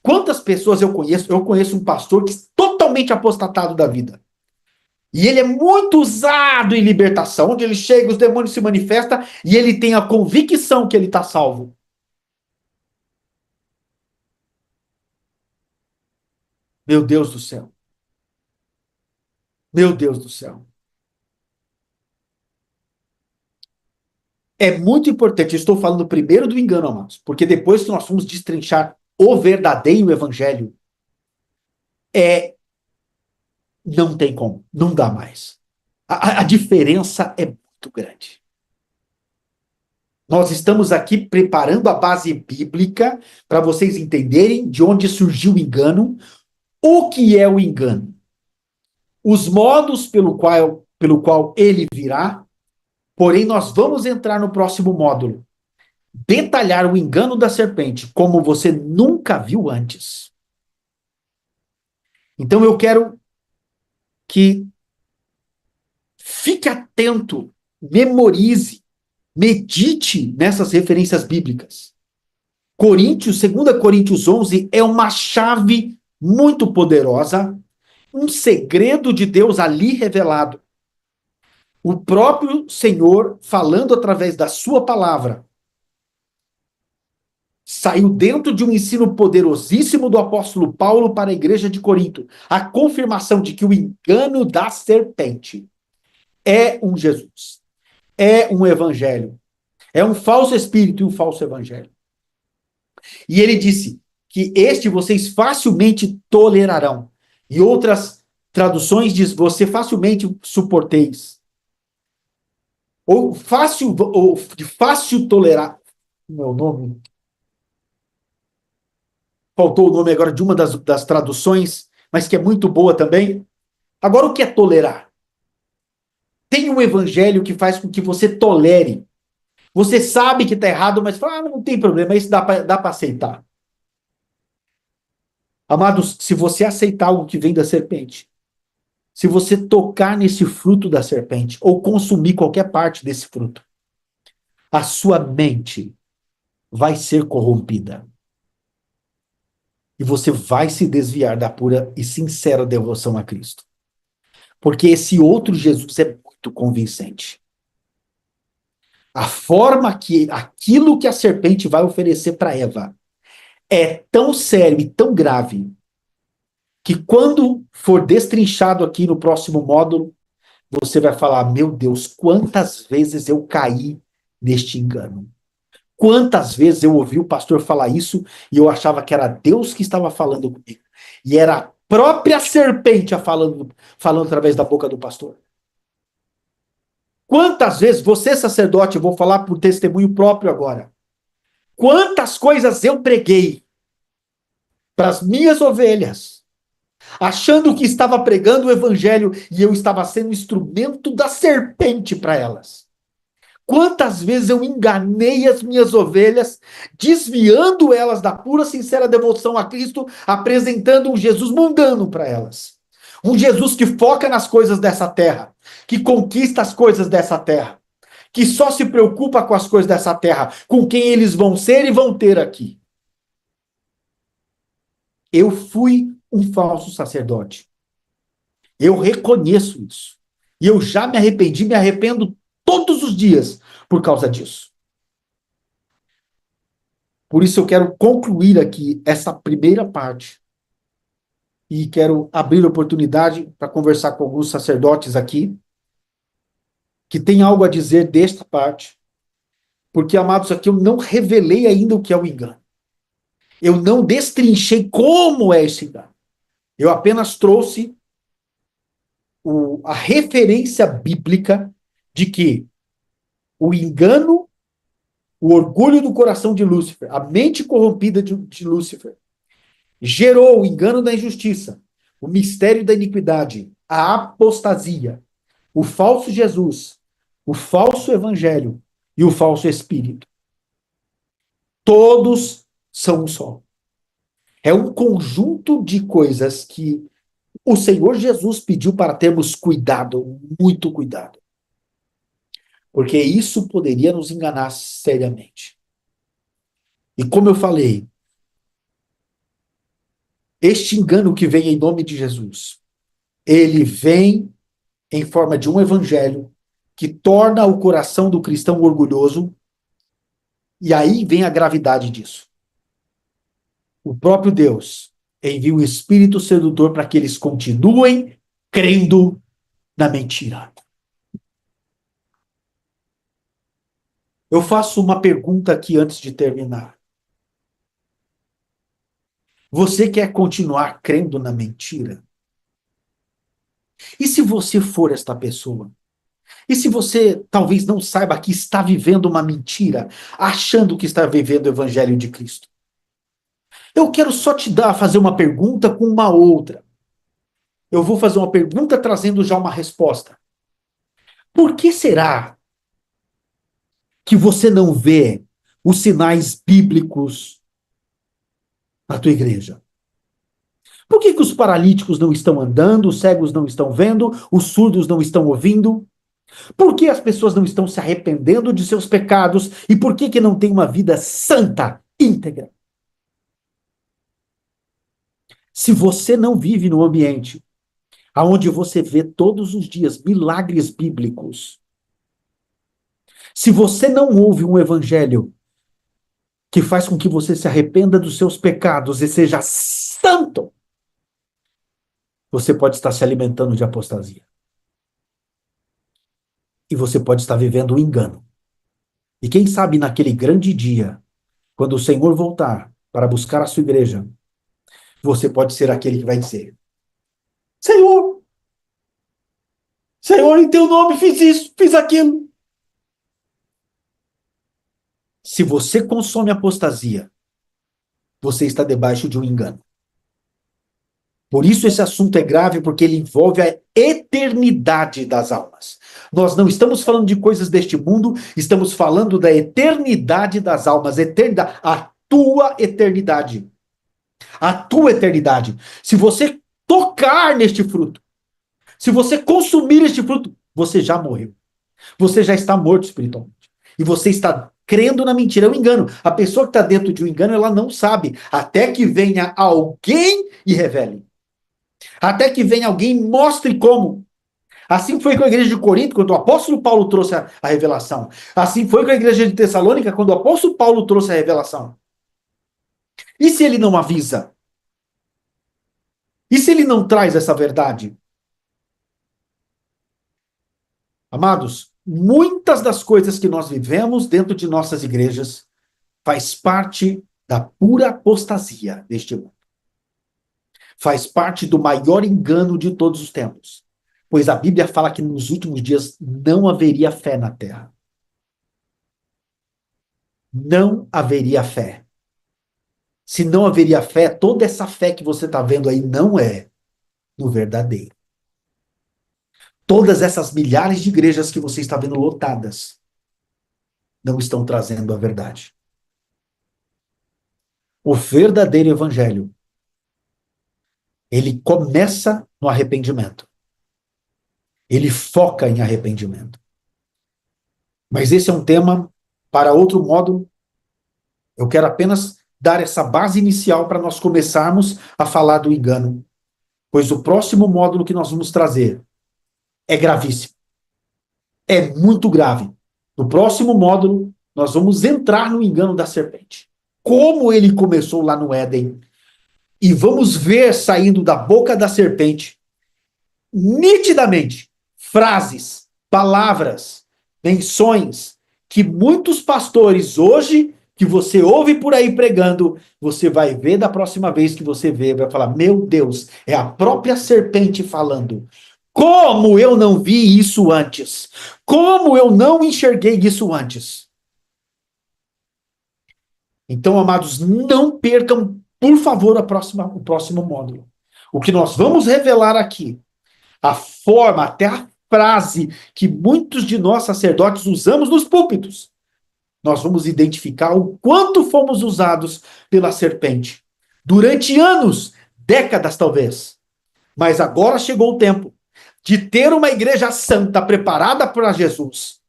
Speaker 1: Quantas pessoas eu conheço? Eu conheço um pastor que é totalmente apostatado da vida. E ele é muito usado em libertação, onde ele chega, os demônios se manifestam, e ele tem a convicção que ele está salvo. Meu Deus do céu. Meu Deus do céu. É muito importante. Eu estou falando primeiro do engano, amados, porque depois que nós formos destrinchar o verdadeiro evangelho, é não tem como, não dá mais. A diferença é muito grande. Nós estamos aqui preparando a base bíblica para vocês entenderem de onde surgiu o engano, o que é o engano, os modos pelo qual ele virá. Porém, nós vamos entrar no próximo módulo, detalhar o engano da serpente, como você nunca viu antes. Então, eu quero que fique atento, memorize, medite nessas referências bíblicas. Coríntios, 2 Coríntios 11, é uma chave muito poderosa, um segredo de Deus ali revelado. O próprio Senhor, falando através da sua palavra, saiu dentro de um ensino poderosíssimo do apóstolo Paulo para a igreja de Corinto, a confirmação de que o engano da serpente é um Jesus, é um evangelho, é um falso espírito e um falso evangelho. E ele disse que este vocês facilmente tolerarão. E outras traduções diz você facilmente suporteis. Ou de fácil tolerar. Meu nome. Faltou o nome agora de uma das traduções, mas que é muito boa também. Agora, o que é tolerar? Tem um evangelho que faz com que você tolere. Você sabe que está errado, mas fala, não tem problema, isso dá para aceitar. Amados, se você aceitar algo que vem da serpente, se você tocar nesse fruto da serpente, ou consumir qualquer parte desse fruto, a sua mente vai ser corrompida. E você vai se desviar da pura e sincera devoção a Cristo. Porque esse outro Jesus é muito convincente. A forma que aquilo que a serpente vai oferecer para Eva é tão sério e tão grave que quando for destrinchado aqui no próximo módulo, você vai falar: meu Deus, quantas vezes eu caí neste engano. Quantas vezes eu ouvi o pastor falar isso e eu achava que era Deus que estava falando comigo. E era a própria serpente falando através da boca do pastor. Quantas vezes, você sacerdote, eu vou falar por testemunho próprio agora. Quantas coisas eu preguei para as minhas ovelhas, achando que estava pregando o evangelho e eu estava sendo instrumento da serpente para elas. Quantas vezes eu enganei as minhas ovelhas, desviando elas da pura, sincera devoção a Cristo, apresentando um Jesus mundano para elas. Um Jesus que foca nas coisas dessa terra, que conquista as coisas dessa terra, que só se preocupa com as coisas dessa terra, com quem eles vão ser e vão ter aqui. Eu fui um falso sacerdote. Eu reconheço isso. E eu já me arrependi, me arrependo todos os dias por causa disso. Por isso eu quero concluir aqui essa primeira parte. E quero abrir oportunidade para conversar com alguns sacerdotes aqui, que tem algo a dizer desta parte. Porque, amados, aqui eu não revelei ainda o que é o engano. Eu não destrinchei como é esse engano. Eu apenas trouxe a referência bíblica de que o engano, o orgulho do coração de Lúcifer, a mente corrompida de Lúcifer, gerou o engano da injustiça, o mistério da iniquidade, a apostasia, o falso Jesus, o falso evangelho e o falso espírito. Todos são um só. É um conjunto de coisas que o Senhor Jesus pediu para termos cuidado, muito cuidado. Porque isso poderia nos enganar seriamente. E como eu falei, este engano que vem em nome de Jesus, ele vem em forma de um evangelho que torna o coração do cristão orgulhoso, e aí vem a gravidade disso. O próprio Deus envia o Espírito Sedutor para que eles continuem crendo na mentira. Eu faço uma pergunta aqui antes de terminar. Você quer continuar crendo na mentira? E se você for esta pessoa? E se você talvez não saiba que está vivendo uma mentira, achando que está vivendo o evangelho de Cristo? Eu quero só fazer uma pergunta com uma outra. Eu vou fazer uma pergunta trazendo já uma resposta. Por que será que você não vê os sinais bíblicos na tua igreja? Por que os paralíticos não estão andando, os cegos não estão vendo, os surdos não estão ouvindo? Por que as pessoas não estão se arrependendo de seus pecados? E por que não tem uma vida santa, íntegra? Se você não vive num ambiente onde você vê todos os dias milagres bíblicos, se você não ouve um evangelho que faz com que você se arrependa dos seus pecados e seja santo, você pode estar se alimentando de apostasia. E você pode estar vivendo um engano. E quem sabe naquele grande dia, quando o Senhor voltar para buscar a sua igreja, você pode ser aquele que vai dizer: Senhor, Senhor, em teu nome fiz isso, fiz aquilo. Se você consome apostasia, você está debaixo de um engano. Por isso esse assunto é grave, porque ele envolve a eternidade das almas. Nós não estamos falando de coisas deste mundo, estamos falando da eternidade das almas, eternidade, a tua eternidade. A tua eternidade. Se você tocar neste fruto, se você consumir este fruto, você já morreu. Você já está morto espiritualmente. E você está crendo na mentira. É um engano. A pessoa que está dentro de um engano, ela não sabe. Até que venha alguém e revele. Até que venha alguém e mostre como. Assim foi com a igreja de Corinto, quando o apóstolo Paulo trouxe a revelação. Assim foi com a igreja de Tessalônica, quando o apóstolo Paulo trouxe a revelação. E se ele não avisa? E se ele não traz essa verdade? Amados, muitas das coisas que nós vivemos dentro de nossas igrejas faz parte da pura apostasia deste mundo. Faz parte do maior engano de todos os tempos. Pois a Bíblia fala que nos últimos dias não haveria fé na terra. Não haveria fé. Se não haveria fé, toda essa fé que você está vendo aí não é no verdadeiro. Todas essas milhares de igrejas que você está vendo lotadas não estão trazendo a verdade. O verdadeiro evangelho, ele começa no arrependimento. Ele foca em arrependimento. Mas esse é um tema para outro módulo. Eu quero apenas dar essa base inicial para nós começarmos a falar do engano. Pois o próximo módulo que nós vamos trazer é gravíssimo. É muito grave. No próximo módulo, nós vamos entrar no engano da serpente. Como ele começou lá no Éden. E vamos ver saindo da boca da serpente, nitidamente, frases, palavras, menções, que muitos pastores hoje, que você ouve por aí pregando, você vai ver da próxima vez que você vê, vai falar: meu Deus, é a própria serpente falando. Como eu não vi isso antes? Como eu não enxerguei isso antes? Então, amados, não percam, por favor, o próximo módulo. O que nós vamos revelar aqui, a forma, até a frase que muitos de nós sacerdotes usamos nos púlpitos. Nós vamos identificar o quanto fomos usados pela serpente. Durante anos, décadas talvez. Mas agora chegou o tempo de ter uma igreja santa preparada para Jesus.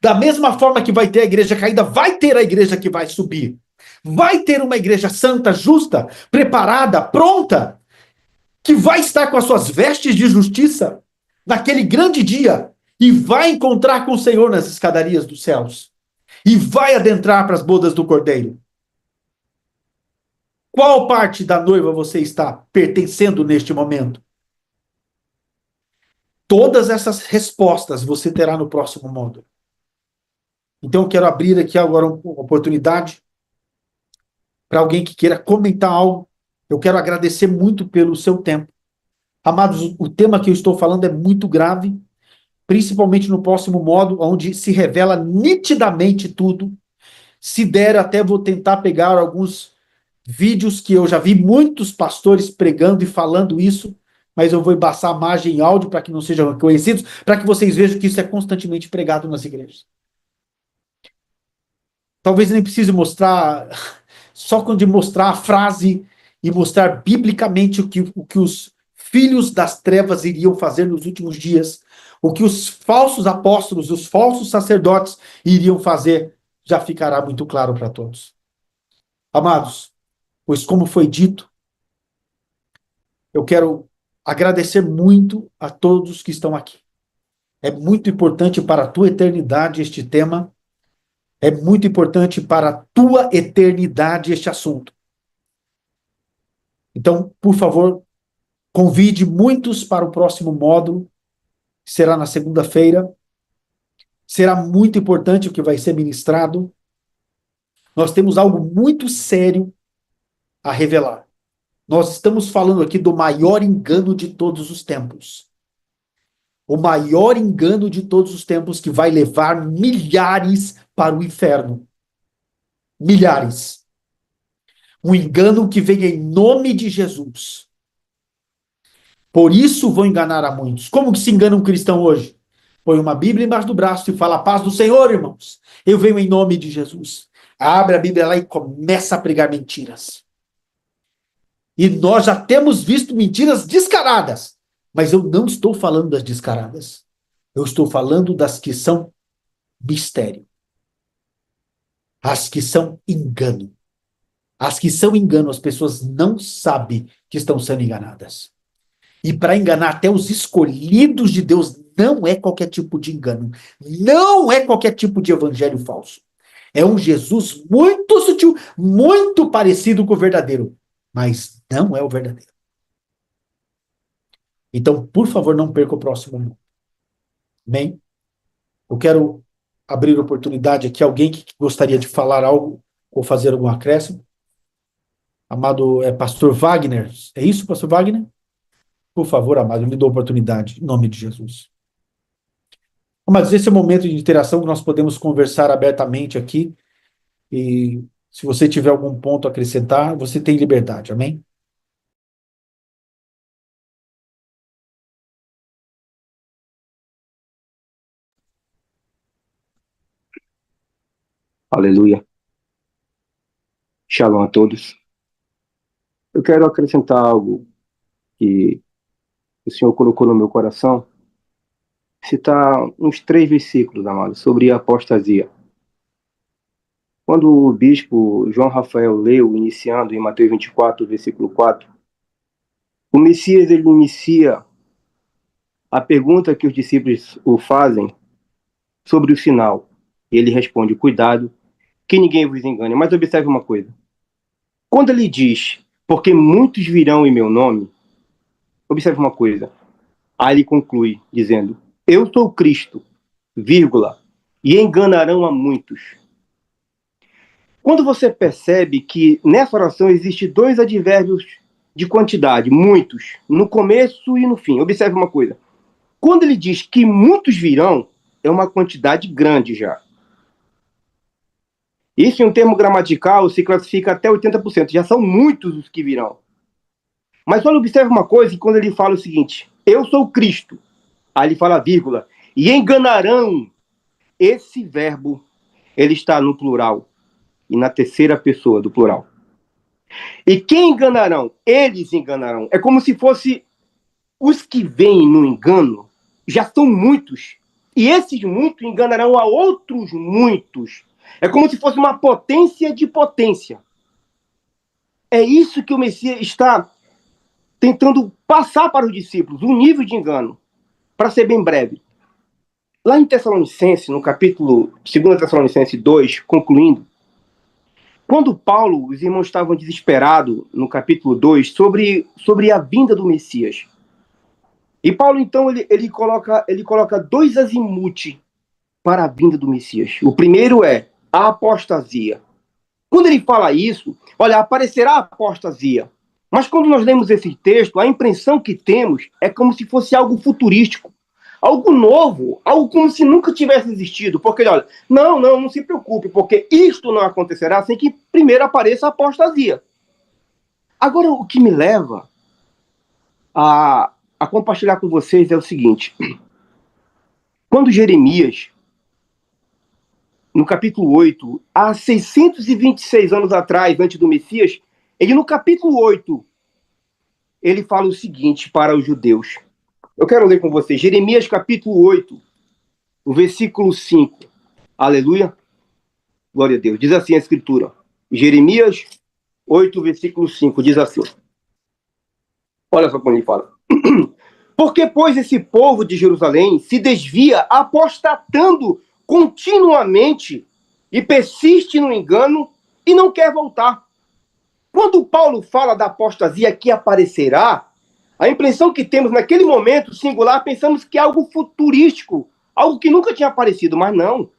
Speaker 1: Da mesma forma que vai ter a igreja caída, vai ter a igreja que vai subir. Vai ter uma igreja santa, justa, preparada, pronta, que vai estar com as suas vestes de justiça naquele grande dia e vai encontrar com o Senhor nas escadarias dos céus e vai adentrar para as bodas do Cordeiro. Qual parte da noiva você está pertencendo neste momento? Todas essas respostas você terá no próximo módulo. Então, eu quero abrir aqui agora uma oportunidade para alguém que queira comentar algo. Eu quero agradecer muito pelo seu tempo. Amados, o tema que eu estou falando é muito grave, principalmente no próximo módulo, onde se revela nitidamente tudo. Se der, até vou tentar pegar alguns vídeos que eu já vi muitos pastores pregando e falando isso, mas eu vou embaçar a imagem em áudio para que não sejam reconhecidos, para que vocês vejam que isso é constantemente pregado nas igrejas. Talvez nem precise mostrar, só quando mostrar a frase e mostrar biblicamente o que os filhos das trevas iriam fazer nos últimos dias, o que os falsos apóstolos, os falsos sacerdotes iriam fazer, já ficará muito claro para todos. Amados, pois como foi dito, eu quero agradecer muito a todos que estão aqui. É muito importante para a tua eternidade este tema, é muito importante para a tua eternidade este assunto. Então, por favor, convide muitos para o próximo módulo, que será na segunda-feira. Será muito importante o que vai ser ministrado. Nós temos algo muito sério a revelar. Nós estamos falando aqui do maior engano de todos os tempos. O maior engano de todos os tempos que vai levar milhares para o inferno. Milhares. Um engano que vem em nome de Jesus. Por isso vão enganar a muitos. Como que se engana um cristão hoje? Põe uma Bíblia embaixo do braço e fala: a paz do Senhor, irmãos. Eu venho em nome de Jesus. Abre a Bíblia lá e começa a pregar mentiras. E nós já temos visto mentiras descaradas. Mas eu não estou falando das descaradas. Eu estou falando das que são mistério. As que são engano. As que são engano, as pessoas não sabem que estão sendo enganadas. E para enganar até os escolhidos de Deus, não é qualquer tipo de engano. Não é qualquer tipo de evangelho falso. É um Jesus muito sutil, muito parecido com o verdadeiro. Mas não é o verdadeiro. Então, por favor, não perca o próximo momento. Bem, eu quero abrir oportunidade aqui. Alguém que gostaria de falar algo ou fazer algum acréscimo? Amado Pastor Wagner. É isso, Pastor Wagner? Por favor, amado, me dê a oportunidade, em nome de Jesus. Mas esse é o momento de interação que nós podemos conversar abertamente aqui. E se você tiver algum ponto a acrescentar, você tem liberdade, amém?
Speaker 2: Aleluia. Shalom a todos. Eu quero acrescentar algo que o Senhor colocou no meu coração. Citar uns 3 versículos, amado, sobre a apostasia. Quando o bispo João Rafael leu, iniciando em Mateus 24, versículo 4, o Messias, ele inicia a pergunta que os discípulos o fazem sobre o sinal. E ele responde: cuidado, que ninguém vos engane. Mas observe uma coisa. Quando ele diz, porque muitos virão em meu nome, observe uma coisa. Aí ele conclui dizendo: eu sou Cristo, vírgula, e enganarão a muitos. Quando você percebe que nessa oração existe 2 advérbios de quantidade, muitos, no começo e no fim. Observe uma coisa. Quando ele diz que muitos virão, é uma quantidade grande já. Isso em um termo gramatical se classifica até 80%. Já são muitos os que virão. Mas olha, observe uma coisa, quando ele fala o seguinte: eu sou Cristo. Aí ele fala vírgula, e enganarão. Esse verbo, ele está no plural e na terceira pessoa do plural. E quem enganarão? Eles enganarão. É como se fosse os que vêm no engano, já são muitos. E esses muitos enganarão a outros muitos. É como se fosse uma potência de potência. É isso que o Messias está tentando passar para os discípulos, um nível de engano. Para ser bem breve. Lá em Tessalonicenses, no capítulo 2 Tessalonicenses 2, concluindo, quando Paulo, os irmãos estavam desesperados, no capítulo 2, sobre a vinda do Messias, E Paulo, então, ele coloca dois azimuth para a vinda do Messias. O primeiro é a apostasia. Quando ele fala isso, olha, aparecerá a apostasia. Mas quando nós lemos esse texto, a impressão que temos é como se fosse algo futurístico, algo novo, algo como se nunca tivesse existido. Porque, olha, não se preocupe, porque isto não acontecerá sem que primeiro apareça a apostasia. Agora, o que me leva a compartilhar com vocês é o seguinte: quando Jeremias, no capítulo 8, há 626 anos atrás, antes do Messias, ele no capítulo 8, ele fala o seguinte para os judeus. Eu quero ler com vocês, Jeremias capítulo 8, o versículo 5. Aleluia. Glória a Deus. Diz assim a escritura. Jeremias 8, versículo 5, diz assim. Olha só como ele fala. Porque, pois, esse povo de Jerusalém se desvia apostatando continuamente e persiste no engano e não quer voltar. Quando Paulo fala da apostasia que aparecerá, a impressão que temos naquele momento singular, pensamos que é algo futurístico, algo que nunca tinha aparecido, mas não.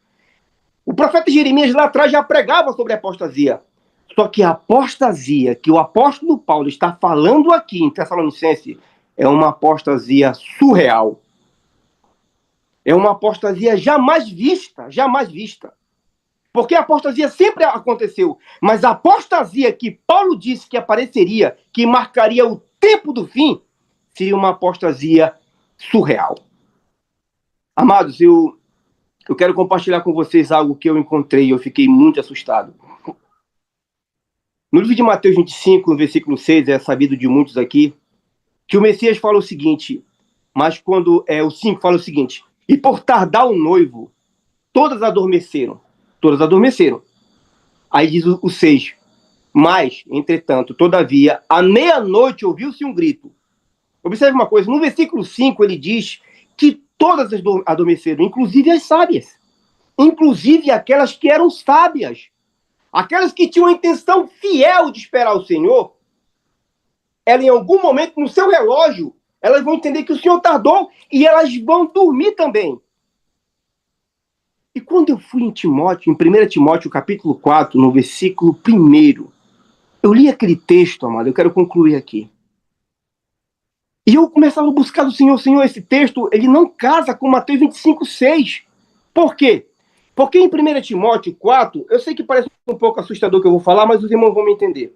Speaker 2: O profeta Jeremias lá atrás já pregava sobre a apostasia. Só que a apostasia que o apóstolo Paulo está falando aqui em Tessalonicense é uma apostasia surreal. É uma apostasia jamais vista, jamais vista. Porque a apostasia sempre aconteceu, mas a apostasia que Paulo disse que apareceria, que marcaria o tempo do fim, seria uma apostasia surreal. Amados, eu quero compartilhar com vocês algo que eu encontrei e eu fiquei muito assustado. No livro de Mateus 25, no versículo 6, é sabido de muitos aqui, que o Messias fala o seguinte, mas quando o 5 fala o seguinte, e por tardar o noivo, todas adormeceram. Todas adormeceram. Aí diz o 6, mas, entretanto, todavia, à meia-noite ouviu-se um grito. Observe uma coisa, no versículo 5 ele diz que todas adormeceram, inclusive as sábias. Inclusive aquelas que eram sábias. Aquelas que tinham a intenção fiel de esperar o Senhor, ela em algum momento no seu relógio, elas vão entender que o Senhor tardou e elas vão dormir também. E quando eu fui em Timóteo, em 1 Timóteo capítulo 4, no versículo 1, eu li aquele texto, amado, eu quero concluir aqui. E eu começava a buscar do Senhor, esse texto, ele não casa com Mateus 25, 6. Por quê? Porque em 1 Timóteo 4, eu sei que parece um pouco assustador que eu vou falar, mas os irmãos vão me entender.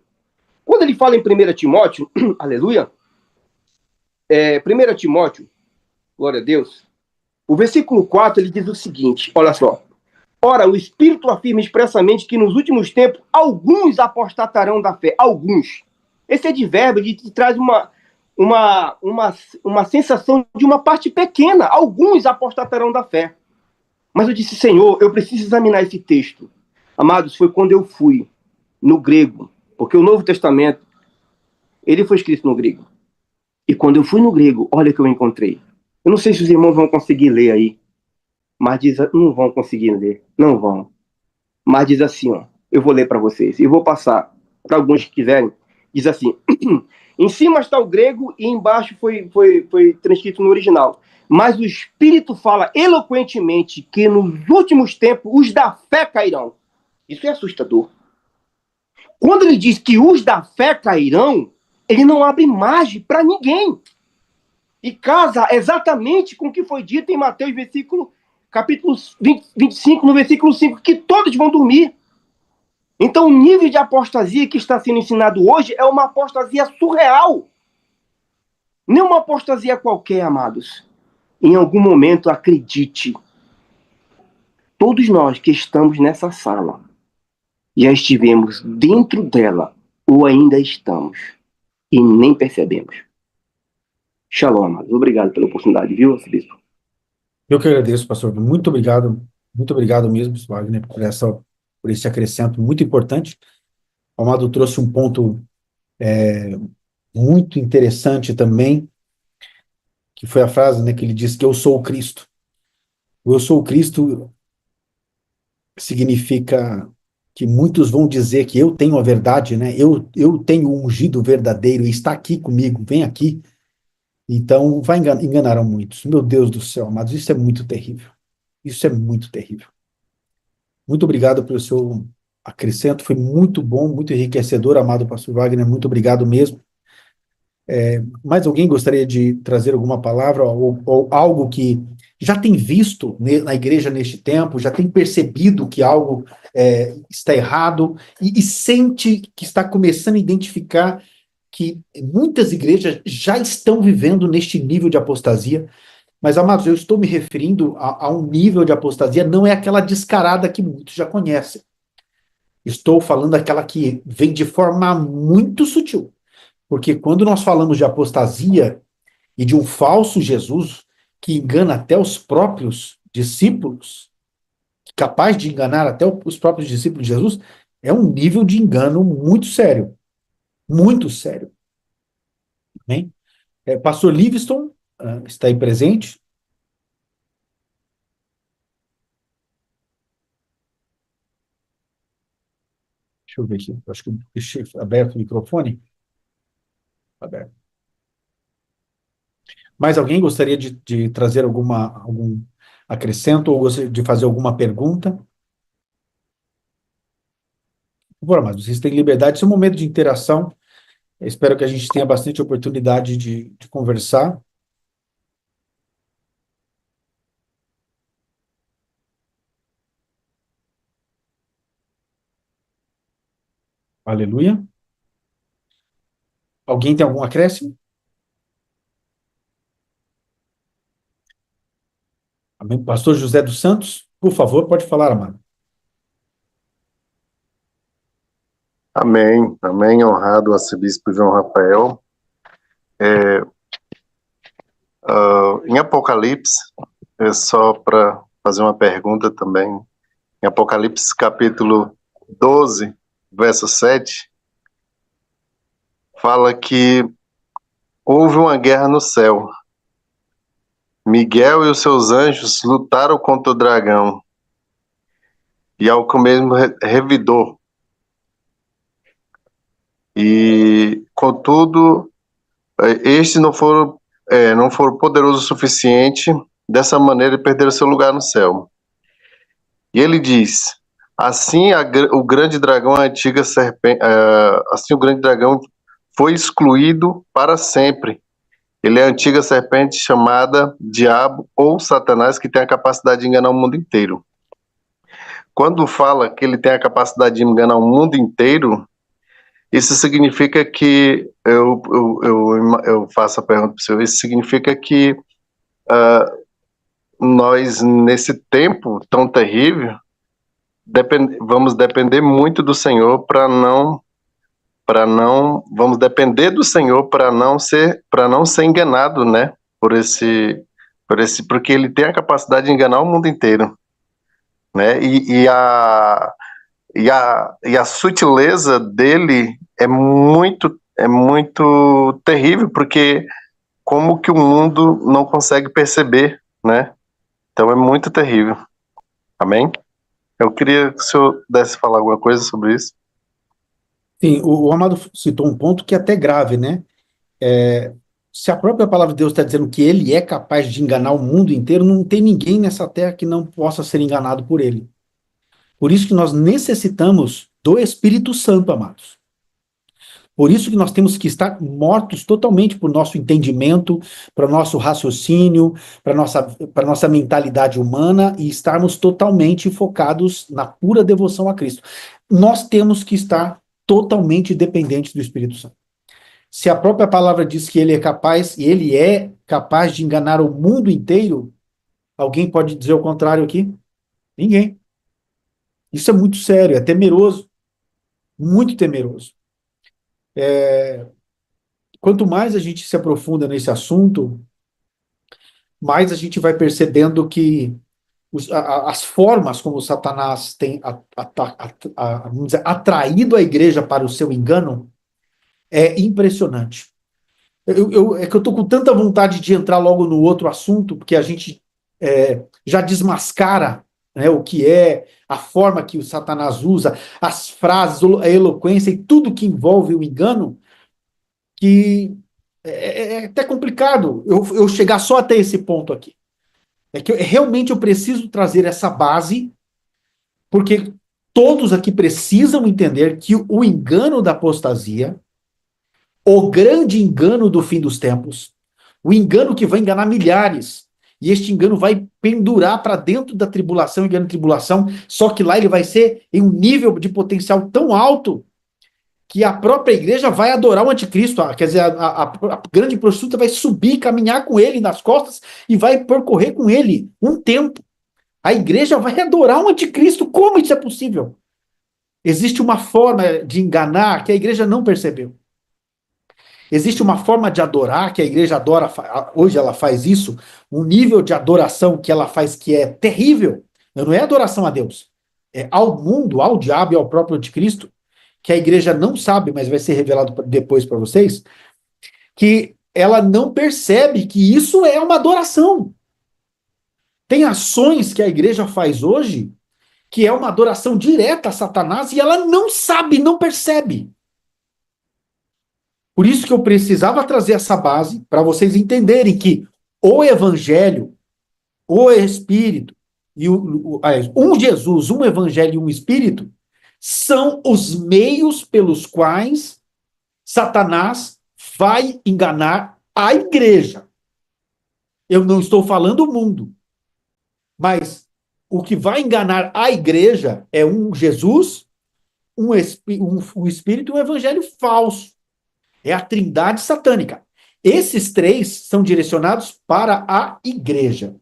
Speaker 2: Quando ele fala em 1 Timóteo, aleluia, 1 Timóteo, glória a Deus, o versículo 4, ele diz o seguinte, olha só. Ora, o Espírito afirma expressamente que nos últimos tempos, alguns apostatarão da fé. Alguns. Esse advérbio te traz uma sensação de uma parte pequena. Alguns apostatarão da fé. Mas eu disse, Senhor, eu preciso examinar esse texto. Amados, foi quando eu fui no grego, porque o Novo Testamento, ele foi escrito no grego. E quando eu fui no grego, olha o que eu encontrei. Eu não sei se os irmãos vão conseguir ler aí, mas diz, não vão conseguir ler, não vão. Mas diz assim, ó, eu vou ler para vocês, e vou passar para alguns que quiserem. Diz assim, em cima está o grego e embaixo foi transcrito no original. Mas o Espírito fala eloquentemente que nos últimos tempos os da fé cairão. Isso é assustador. Quando ele diz que os da fé cairão, ele não abre margem para ninguém. E casa exatamente com o que foi dito em Mateus, capítulo 25, no versículo 5, que todos vão dormir. Então, o nível de apostasia que está sendo ensinado hoje é uma apostasia surreal. Não uma apostasia qualquer, amados. Em algum momento, acredite, todos nós que estamos nessa sala, já estivemos dentro dela, ou ainda estamos, e nem percebemos. Shalom, amados. Obrigado pela oportunidade, viu, arcebispo?
Speaker 1: Eu que agradeço, pastor. Muito obrigado mesmo, Wagner, por esse acrescento muito importante. O Amado trouxe um ponto muito interessante também, que foi a frase, né, que ele disse que eu sou o Cristo. O eu sou o Cristo significa que muitos vão dizer que eu tenho a verdade, né? Eu tenho o ungido verdadeiro e está aqui comigo, vem aqui. Então, enganaram muitos. Meu Deus do céu, amados, isso é muito terrível. Isso é muito terrível. Muito obrigado pelo seu acrescento, foi muito bom, muito enriquecedor, amado pastor Wagner, muito obrigado mesmo. Mais alguém gostaria de trazer alguma palavra ou algo que já tem visto na igreja neste tempo, já tem percebido que algo está errado e sente que está começando a identificar que muitas igrejas já estão vivendo neste nível de apostasia? Mas, amados, eu estou me referindo a um nível de apostasia, não é aquela descarada que muitos já conhecem. Estou falando daquela que vem de forma muito sutil. Porque quando nós falamos de apostasia e de um falso Jesus que engana até os próprios discípulos, capaz de enganar até os próprios discípulos de Jesus, é um nível de engano muito sério. Muito sério. Amém? Pastor Livingston está aí presente. Deixa eu ver aqui. Acho que eu deixei aberto o microfone. Aberto. Mais alguém gostaria de trazer algum acrescento ou gostaria de fazer alguma pergunta? Por favor, mas vocês têm liberdade, esse é um momento de interação. Eu espero que a gente tenha bastante oportunidade de conversar. Aleluia. Alguém tem algum acréscimo? Amém. Pastor José dos Santos, por favor, pode falar, amado.
Speaker 3: Amém, amém, honrado arcebispo João Rafael. Em Apocalipse, só para fazer uma pergunta também, em Apocalipse capítulo 12, verso 7, fala que houve uma guerra no céu. Miguel e os seus anjos lutaram contra o dragão e ao que o mesmo revidou. E, contudo, estes não foram poderosos o suficiente, dessa maneira perderam seu lugar no céu. E ele diz: assim o grande dragão, a antiga serpente, assim o grande dragão foi excluído para sempre. Ele é a antiga serpente chamada Diabo ou Satanás, que tem a capacidade de enganar o mundo inteiro. Quando fala que ele tem a capacidade de enganar o mundo inteiro, isso significa que, eu faço a pergunta para o senhor, isso significa que nós, nesse tempo tão terrível, vamos depender muito do Senhor vamos depender do Senhor para não ser enganado, né? Porque ele tem a capacidade de enganar o mundo inteiro, né? E a sutileza dele é muito terrível, porque como que o mundo não consegue perceber, né? Então é muito terrível. Amém? Eu queria que o senhor pudesse falar alguma coisa sobre isso.
Speaker 1: Sim, o Amado citou um ponto que é até grave, né? Se a própria palavra de Deus está dizendo que ele é capaz de enganar o mundo inteiro, não tem ninguém nessa terra que não possa ser enganado por ele. Por isso que nós necessitamos do Espírito Santo, amados. Por isso que nós temos que estar mortos totalmente para o nosso entendimento, para o nosso raciocínio, para a nossa mentalidade humana e estarmos totalmente focados na pura devoção a Cristo. Nós temos que estar totalmente dependentes do Espírito Santo. Se a própria palavra diz que ele é capaz de enganar o mundo inteiro, alguém pode dizer o contrário aqui? Ninguém. Isso é muito sério, é temeroso, muito temeroso. Quanto mais a gente se aprofunda nesse assunto, mais a gente vai percebendo que as formas como Satanás tem vamos dizer, atraído a igreja para o seu engano é impressionante. É que eu estou com tanta vontade de entrar logo no outro assunto, porque a gente já desmascara, né, o que é, a forma que o Satanás usa, as frases, a eloquência e tudo que envolve o engano, que É até complicado eu chegar só até esse ponto aqui. É que realmente eu preciso trazer essa base, porque todos aqui precisam entender que o engano da apostasia, o grande engano do fim dos tempos, o engano que vai enganar milhares, e este engano vai pendurar para dentro da tribulação e grande tribulação, só que lá ele vai ser em um nível de potencial tão alto que a própria igreja vai adorar o anticristo, quer dizer, a grande prostituta vai subir, caminhar com ele nas costas e vai percorrer com ele um tempo. A igreja vai adorar o anticristo. Como isso é possível? Existe uma forma de enganar que a igreja não percebeu. Existe uma forma de adorar que a igreja adora, hoje ela faz isso, um nível de adoração que ela faz que é terrível. Não é adoração a Deus, é ao mundo, ao diabo e ao próprio anticristo, que a igreja não sabe, mas vai ser revelado depois para vocês, que ela não percebe que isso é uma adoração. Tem ações que a igreja faz hoje que é uma adoração direta a Satanás e ela não sabe, não percebe. Por isso que eu precisava trazer essa base para vocês entenderem que o evangelho, o espírito e um Jesus, um evangelho e um espírito são os meios pelos quais Satanás vai enganar a igreja. Eu não estou falando o mundo, mas o que vai enganar a igreja é um Jesus, um espírito e um evangelho falso. É a trindade satânica. Esses três são direcionados para a igreja.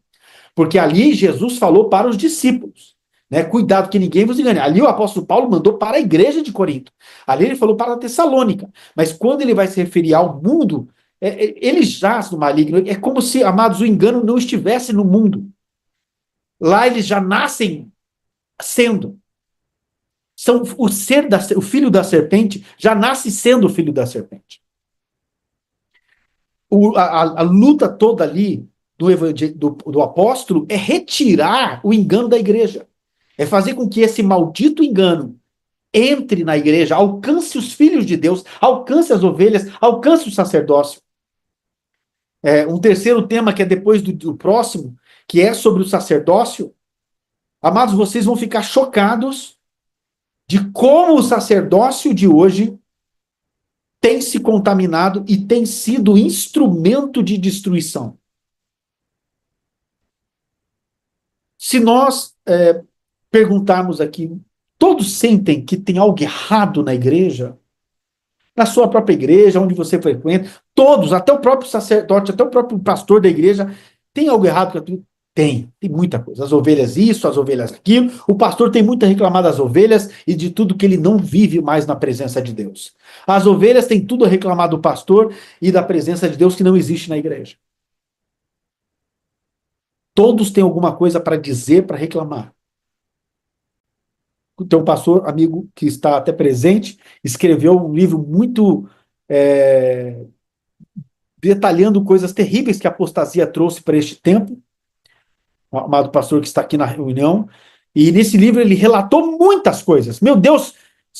Speaker 1: Porque ali Jesus falou para os discípulos, né? Cuidado que ninguém vos engane. Ali o apóstolo Paulo mandou para a igreja de Corinto. Ali ele falou para a Tessalônica. Mas quando ele vai se referir ao mundo, ele jaz no maligno. É como se, amados, o engano não estivesse no mundo. Lá eles já nascem sendo. São o filho da serpente já nasce sendo o filho da serpente. A luta toda ali do apóstolo é retirar o engano da igreja. É fazer com que esse maldito engano entre na igreja, alcance os filhos de Deus, alcance as ovelhas, alcance o sacerdócio. Um terceiro tema que é depois do próximo, que é sobre o sacerdócio. Amados, vocês vão ficar chocados de como o sacerdócio de hoje tem se contaminado e tem sido instrumento de destruição. Se nós perguntarmos aqui, todos sentem que tem algo errado na igreja? Na sua própria igreja, onde você frequenta, todos, até o próprio sacerdote, até o próprio pastor da igreja, tem algo errado com aquilo? Tem muita coisa. As ovelhas isso, as ovelhas aquilo. O pastor tem muito a reclamar das ovelhas e de tudo que ele não vive mais na presença de Deus. As ovelhas têm tudo a reclamar do pastor e da presença de Deus que não existe na igreja. Todos têm alguma coisa para dizer, para reclamar. Tem um pastor, amigo, que está até presente, escreveu um livro muito detalhando coisas terríveis que a apostasia trouxe para este tempo, o amado pastor que está aqui na reunião, e nesse livro ele relatou muitas coisas. Meu Deus,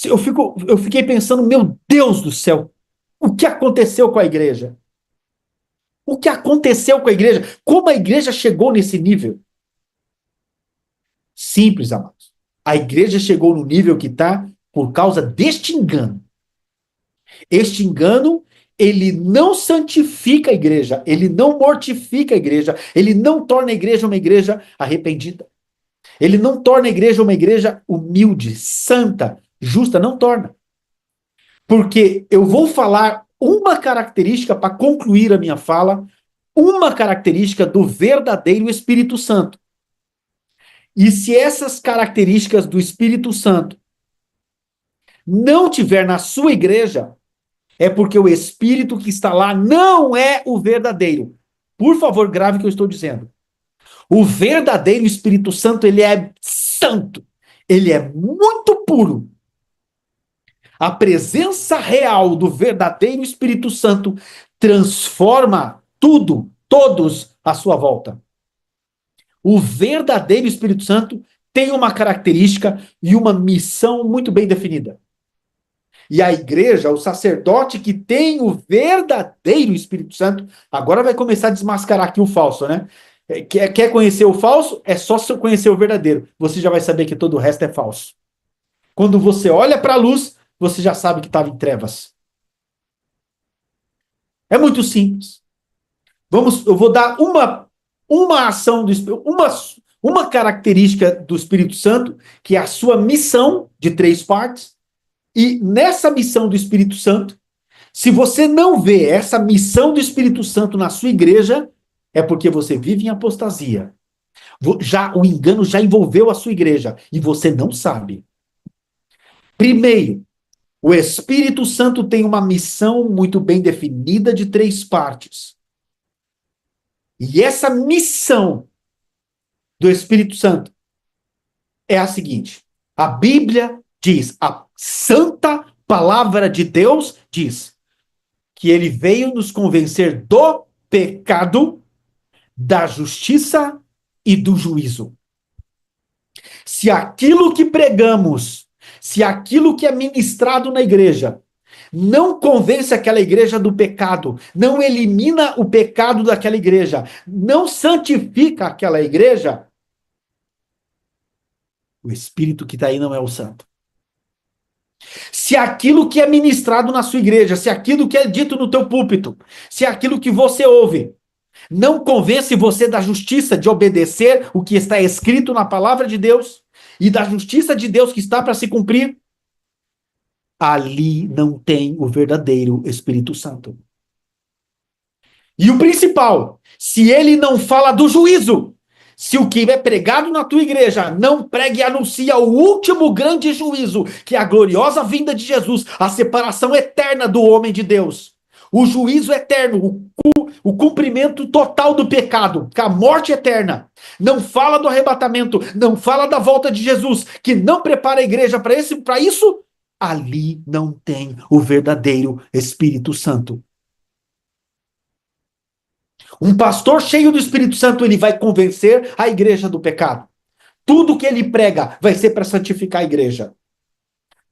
Speaker 1: eu fiquei pensando, meu Deus do céu, o que aconteceu com a igreja? O que aconteceu com a igreja? Como a igreja chegou nesse nível? Simples, amados. A igreja chegou no nível que está por causa deste engano. Este engano, ele não santifica a igreja, ele não mortifica a igreja, ele não torna a igreja uma igreja arrependida. Ele não torna a igreja uma igreja humilde, santa, justa, não torna. Porque eu vou falar uma característica para concluir a minha fala, uma característica do verdadeiro Espírito Santo. E se essas características do Espírito Santo não tiver na sua igreja, é porque o Espírito que está lá não é o verdadeiro. Por favor, grave o que eu estou dizendo. O verdadeiro Espírito Santo, ele é santo. Ele é muito puro. A presença real do verdadeiro Espírito Santo transforma tudo, todos à sua volta. O verdadeiro Espírito Santo tem uma característica e uma missão muito bem definida. E a igreja, o sacerdote que tem o verdadeiro Espírito Santo, agora vai começar a desmascarar aqui o falso, né? Quer conhecer o falso? É só se conhecer o verdadeiro. Você já vai saber que todo o resto é falso. Quando você olha para a luz, você já sabe que estava em trevas. É muito simples. Eu vou dar uma ação do Espírito, uma característica do Espírito Santo, que é a sua missão de 3 partes. E nessa missão do Espírito Santo, se você não vê essa missão do Espírito Santo na sua igreja, é porque você vive em apostasia. O engano já envolveu a sua igreja e você não sabe. Primeiro, o Espírito Santo tem uma missão muito bem definida de 3 partes. E essa missão do Espírito Santo é a seguinte: a Bíblia diz, a santa palavra de Deus diz, que ele veio nos convencer do pecado, da justiça e do juízo. Se aquilo que pregamos, se aquilo que é ministrado na igreja, não convence aquela igreja do pecado, não elimina o pecado daquela igreja, não santifica aquela igreja, o Espírito que está aí não é o santo. Se aquilo que é ministrado na sua igreja, se aquilo que é dito no teu púlpito, se aquilo que você ouve, não convence você da justiça de obedecer o que está escrito na palavra de Deus e da justiça de Deus que está para se cumprir, ali não tem o verdadeiro Espírito Santo. E o principal, se ele não fala do juízo, se o que é pregado na tua igreja não prega e anuncia o último grande juízo, que é a gloriosa vinda de Jesus, a separação eterna do homem de Deus, o juízo eterno, o cumprimento total do pecado, a morte eterna, não fala do arrebatamento, não fala da volta de Jesus, que não prepara a igreja para isso, ali não tem o verdadeiro Espírito Santo. Um pastor cheio do Espírito Santo, ele vai convencer a igreja do pecado. Tudo que ele prega vai ser para santificar a igreja.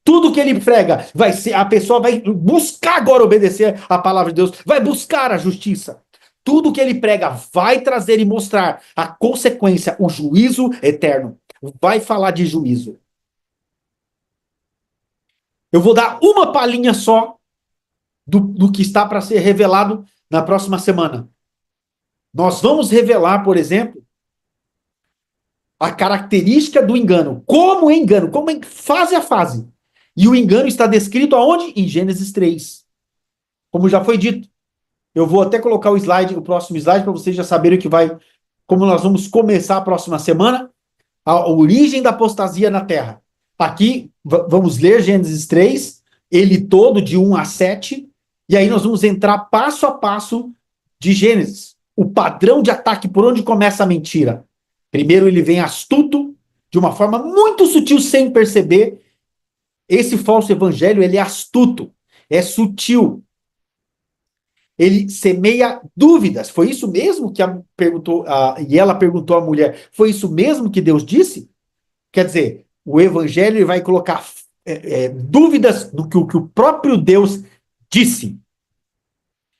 Speaker 1: Tudo que ele prega vai ser, a pessoa vai buscar agora obedecer a palavra de Deus, vai buscar a justiça. Tudo que ele prega vai trazer e mostrar a consequência, o juízo eterno. Vai falar de juízo. Eu vou dar uma palhinha só do que está para ser revelado na próxima semana. Nós vamos revelar, por exemplo, a característica do engano. Como engano, fase a fase. E o engano está descrito aonde? Em Gênesis 3. Como já foi dito. Eu vou até colocar o próximo slide, para vocês já saberem como nós vamos começar a próxima semana, a origem da apostasia na Terra. Aqui, vamos ler Gênesis 3, ele todo de 1 a 7, e aí nós vamos entrar passo a passo de Gênesis. O padrão de ataque, por onde começa a mentira. Primeiro ele vem astuto, de uma forma muito sutil, sem perceber. Esse falso evangelho, ele é astuto, é sutil. Ele semeia dúvidas. Foi isso mesmo que e ela perguntou à mulher, foi isso mesmo que Deus disse? Quer dizer, o evangelho vai colocar dúvidas no que o próprio Deus disse.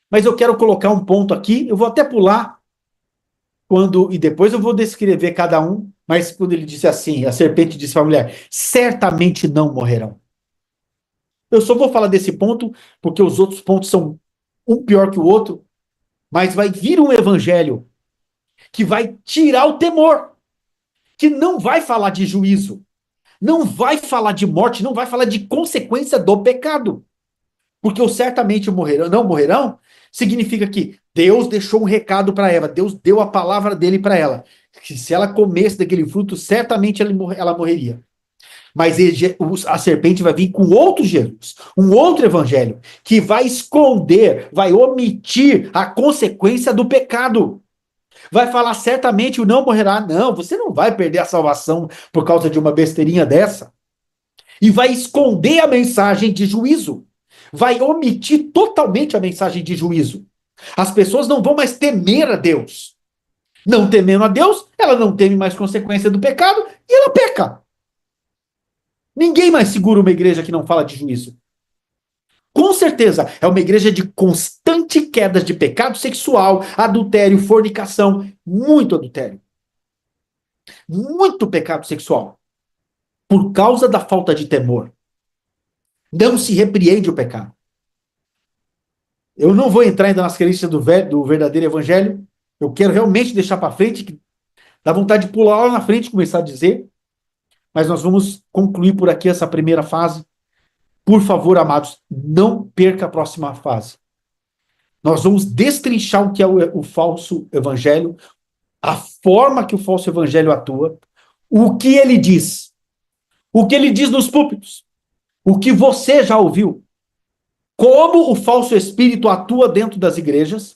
Speaker 1: Mas eu quero colocar um ponto aqui, eu vou até pular, e depois eu vou descrever cada um, mas quando ele disse assim, a serpente disse para a mulher, certamente não morrerão. Eu só vou falar desse ponto, porque os outros pontos são um pior que o outro, mas vai vir um evangelho que vai tirar o temor, que não vai falar de juízo, não vai falar de morte, não vai falar de consequência do pecado. Porque o certamente não morrerão, significa que Deus deixou um recado para Eva, Deus deu a palavra dele para ela, que se ela comesse daquele fruto, certamente ela morreria. Mas a serpente vai vir com outro Jesus, um outro evangelho, que vai esconder, vai omitir a consequência do pecado. Vai falar certamente o não morrerá. Não, você não vai perder a salvação por causa de uma besteirinha dessa. E vai esconder a mensagem de juízo. Vai omitir totalmente a mensagem de juízo. As pessoas não vão mais temer a Deus. Não temendo a Deus, ela não teme mais consequência do pecado e ela peca. Ninguém mais segura uma igreja que não fala de juízo. com certeza, é uma igreja de constante quedas de pecado sexual, adultério, fornicação, muito adultério, muito pecado sexual, por causa da falta de temor. Não se repreende o pecado. Eu não vou entrar ainda nas características do verdadeiro evangelho. Eu quero realmente deixar para frente, que dá vontade de pular lá na frente e começar a dizer. Mas nós vamos concluir por aqui essa primeira fase. Por favor, amados, não perca a próxima fase. Nós vamos destrinchar o que é o falso evangelho, a forma que o falso evangelho atua, o que ele diz nos púlpitos, o que você já ouviu, como o falso espírito atua dentro das igrejas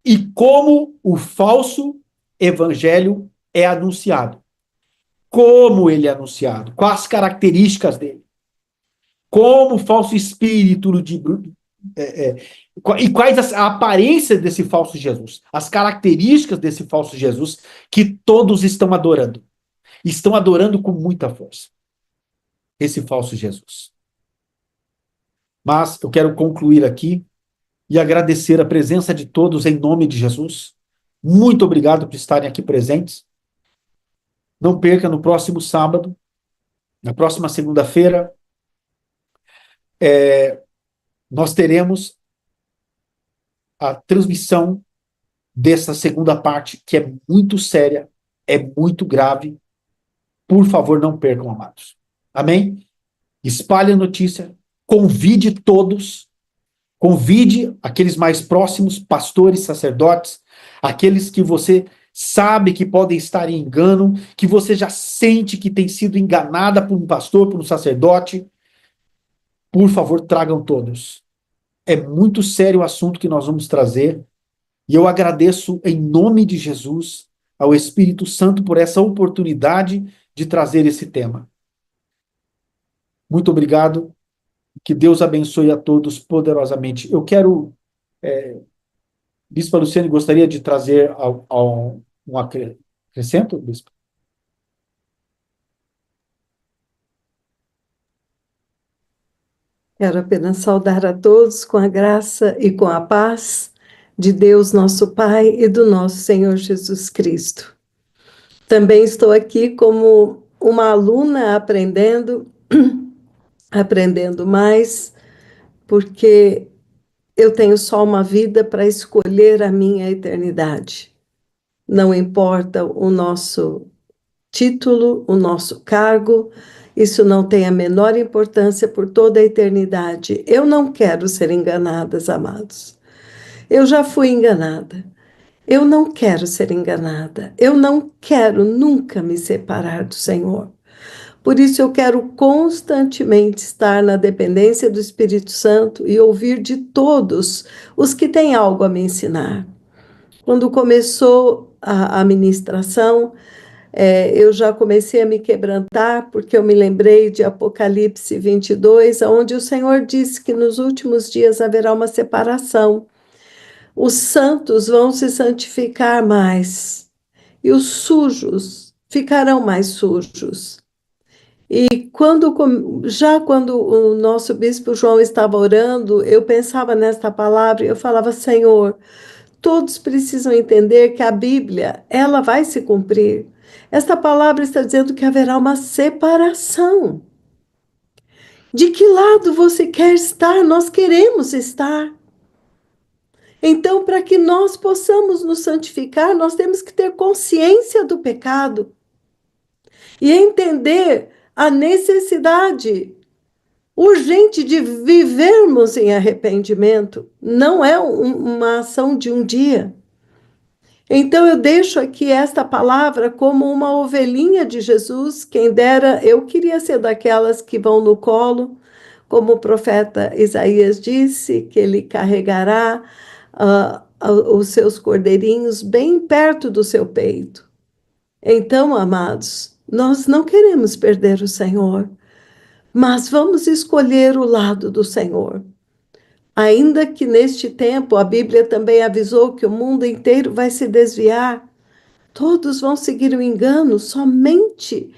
Speaker 1: e como o falso evangelho é anunciado. Como ele é anunciado, quais as características dele, como o falso espírito e quais a aparência desse falso Jesus, as características desse falso Jesus que todos estão adorando com muita força esse falso Jesus. Mas eu quero concluir aqui e agradecer a presença de todos em nome de Jesus. Muito obrigado por estarem aqui presentes. Não perca no próximo sábado, na próxima segunda-feira, nós teremos a transmissão dessa segunda parte, que é muito séria, é muito grave. Por favor, não percam, amados. Amém? Espalhe a notícia, convide todos, convide aqueles mais próximos, pastores, sacerdotes, aqueles que você sabe que podem estar em engano, que você já sente que tem sido enganada por um pastor, por um sacerdote. Por favor, tragam todos. É muito sério o assunto que nós vamos trazer, e eu agradeço em nome de Jesus ao Espírito Santo por essa oportunidade de trazer esse tema. Muito obrigado, que Deus abençoe a todos poderosamente. Eu quero, Bispa Luciane, gostaria de trazer um acrescento, Bispa?
Speaker 4: Quero apenas saudar a todos com a graça e com a paz de Deus, nosso Pai, e do nosso Senhor Jesus Cristo. Também estou aqui como uma aluna aprendendo mais, porque eu tenho só uma vida para escolher a minha eternidade. Não importa o nosso título, o nosso cargo, isso não tem a menor importância por toda a eternidade. Eu não quero ser enganada, amados. Eu já fui enganada. Eu não quero ser enganada. Eu não quero nunca me separar do Senhor. Por isso eu quero constantemente estar na dependência do Espírito Santo e ouvir de todos os que têm algo a me ensinar. Quando começou a ministração, eu já comecei a me quebrantar, porque eu me lembrei de Apocalipse 22, onde o Senhor disse que nos últimos dias haverá uma separação. Os santos vão se santificar mais, e os sujos ficarão mais sujos. E quando o nosso bispo João estava orando, eu pensava nesta palavra e eu falava, Senhor, todos precisam entender que a Bíblia, ela vai se cumprir. Esta palavra está dizendo que haverá uma separação. De que lado você quer estar? Nós queremos estar. Então, para que nós possamos nos santificar, nós temos que ter consciência do pecado e entender a necessidade urgente de vivermos em arrependimento. Não é uma ação de um dia. Então eu deixo aqui esta palavra como uma ovelhinha de Jesus. Quem dera, eu queria ser daquelas que vão no colo, como o profeta Isaías disse, que ele carregará os seus cordeirinhos bem perto do seu peito. Então, amados, nós não queremos perder o Senhor, mas vamos escolher o lado do Senhor. Ainda que neste tempo, a Bíblia também avisou que o mundo inteiro vai se desviar, todos vão seguir o engano, somente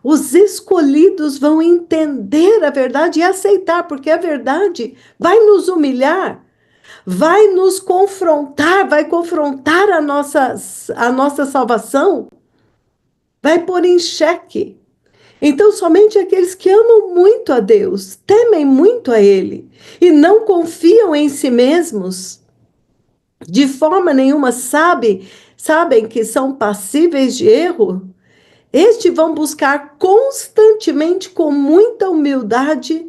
Speaker 4: Os escolhidos vão entender a verdade e aceitar, porque a verdade vai nos humilhar, vai nos confrontar, vai confrontar a nossa salvação, vai pôr em xeque. Então, somente aqueles que amam muito a Deus, temem muito a Ele e não confiam em si mesmos, de forma nenhuma sabem que são passíveis de erro, estes vão buscar constantemente, com muita humildade,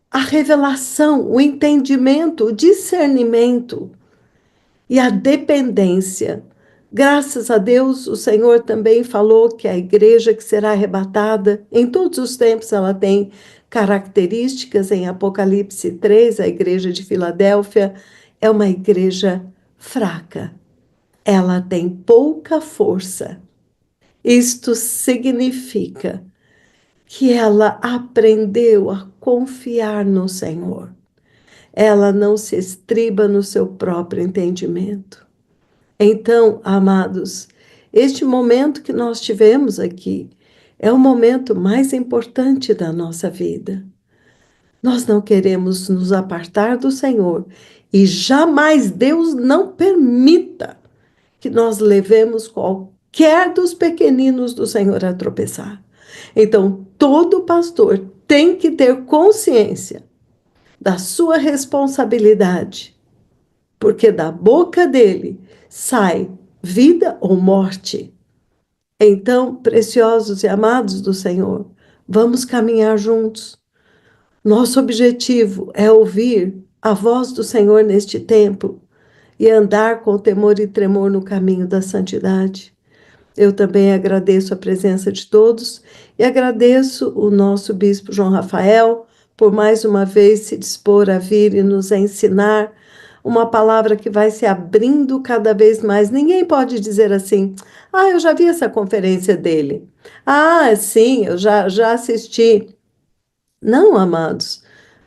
Speaker 4: a revelação, o entendimento, o discernimento e a dependência. Graças a Deus, o Senhor também falou que a igreja que será arrebatada, em todos os tempos ela tem características. Em Apocalipse 3, a igreja de Filadélfia é uma igreja fraca. Ela tem pouca força. Isto significa que ela aprendeu a confiar no Senhor. Ela não se estriba no seu próprio entendimento. Então, amados, este momento que nós tivemos aqui é o momento mais importante da nossa vida. Nós não queremos nos apartar do Senhor e jamais Deus não permita que nós levemos qualquer dos pequeninos do Senhor a tropeçar. Então, todo pastor tem que ter consciência da sua responsabilidade, porque da boca dele sai vida ou morte. Então, preciosos e amados do Senhor, vamos caminhar juntos. Nosso objetivo é ouvir a voz do Senhor neste tempo e andar com temor e tremor no caminho da santidade. Eu também agradeço a presença de todos e agradeço o nosso bispo João Rafael por mais uma vez se dispor a vir e nos ensinar uma palavra que vai se abrindo cada vez mais. Ninguém pode dizer assim: ah, eu já vi essa conferência dele. Ah, sim, eu já assisti. Não, amados.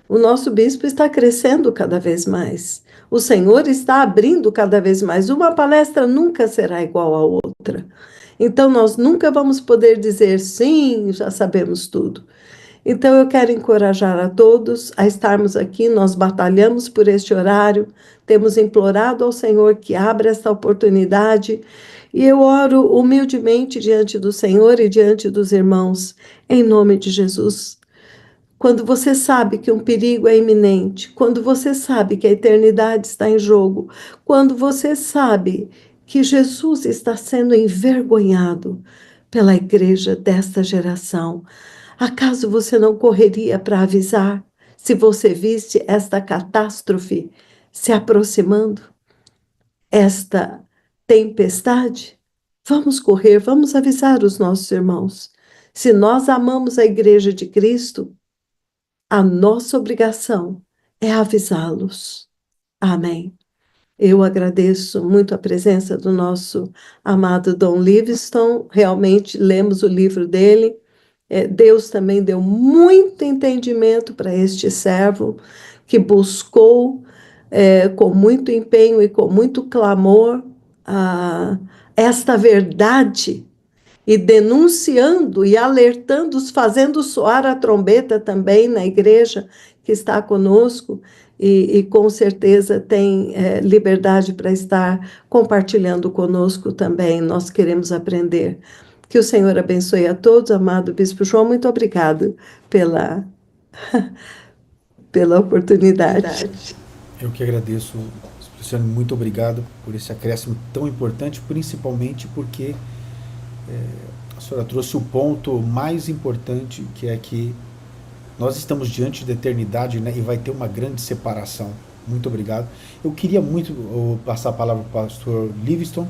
Speaker 4: O nosso bispo está crescendo cada vez mais. O Senhor está abrindo cada vez mais. Uma palestra nunca será igual à outra. Então, nós nunca vamos poder dizer, sim, já sabemos tudo. Então, eu quero encorajar a todos a estarmos aqui. Nós batalhamos por este horário, temos implorado ao Senhor que abra esta oportunidade. E eu oro humildemente diante do Senhor e diante dos irmãos, em nome de Jesus. Quando você sabe que um perigo é iminente, quando você sabe que a eternidade está em jogo, quando você sabe que Jesus está sendo envergonhado pela igreja desta geração, acaso você não correria para avisar se você visse esta catástrofe se aproximando, esta tempestade? Vamos correr, vamos avisar os nossos irmãos. Se nós amamos a igreja de Cristo, a nossa obrigação é avisá-los. Amém. Eu agradeço muito a presença do nosso amado Dom Livingstone. Realmente lemos o livro dele. Deus também deu muito entendimento para este servo que buscou com muito empenho e com muito clamor esta verdade, e denunciando e alertando, fazendo soar a trombeta também na igreja que está conosco e com certeza tem liberdade para estar compartilhando conosco também. Nós queremos aprender. Que o Senhor abençoe a todos, amado Bispo João. Muito obrigado pela oportunidade.
Speaker 1: Eu que agradeço, Luciano, muito obrigado por esse acréscimo tão importante, principalmente porque a senhora trouxe o ponto mais importante, que é que nós estamos diante da eternidade, né, e vai ter uma grande separação. Muito obrigado. Eu queria muito passar a palavra para o pastor Livingstone,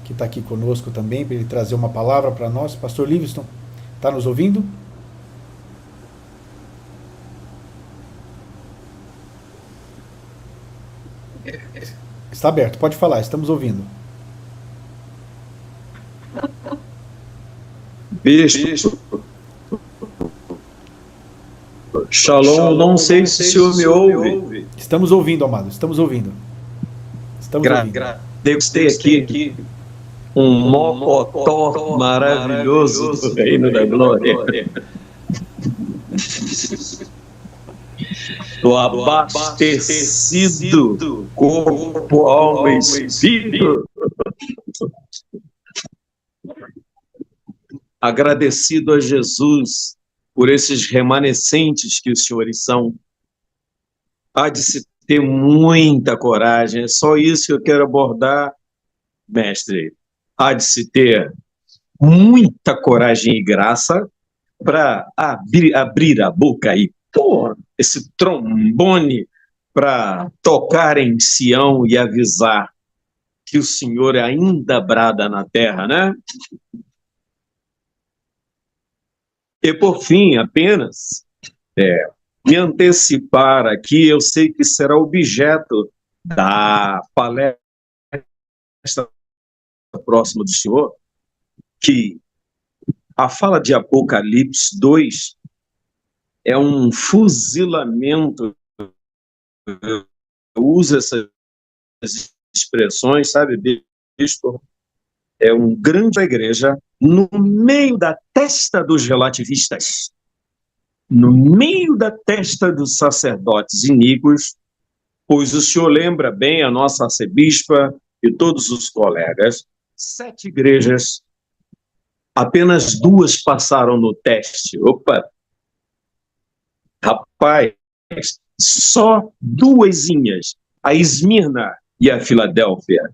Speaker 1: que está aqui conosco também, para ele trazer uma palavra para nós. Pastor Livingstone, está nos ouvindo? Está aberto, pode falar, estamos ouvindo.
Speaker 5: Bispo, Shalom, não sei se o senhor me ouve.
Speaker 1: Estamos ouvindo, amado, estamos ouvindo. Estamos ouvindo.
Speaker 5: Degustei aqui um mocotó maravilhoso do Reino da Glória. Do abastecido corpo, alma e espírito. Agradecido a Jesus por esses remanescentes que os senhores são. Há de se ter muita coragem, é só isso que eu quero abordar, mestre. Há de se ter muita coragem e graça para abrir a boca e pôr esse trombone para tocar em Sião e avisar que o Senhor ainda brada na terra, né? E por fim, apenas me antecipar aqui, eu sei que será objeto da palestra próxima do senhor, que a fala de Apocalipse 2 é um fuzilamento, eu uso essas expressões, sabe, bispo? É um grande igreja no meio da testa dos relativistas, no meio da testa dos sacerdotes iníquos, pois o senhor lembra bem, a nossa arcebispa e todos os colegas, 7 igrejas, apenas 2 passaram no teste. Opa! Rapaz, só 2, a Esmirna e a Filadélfia,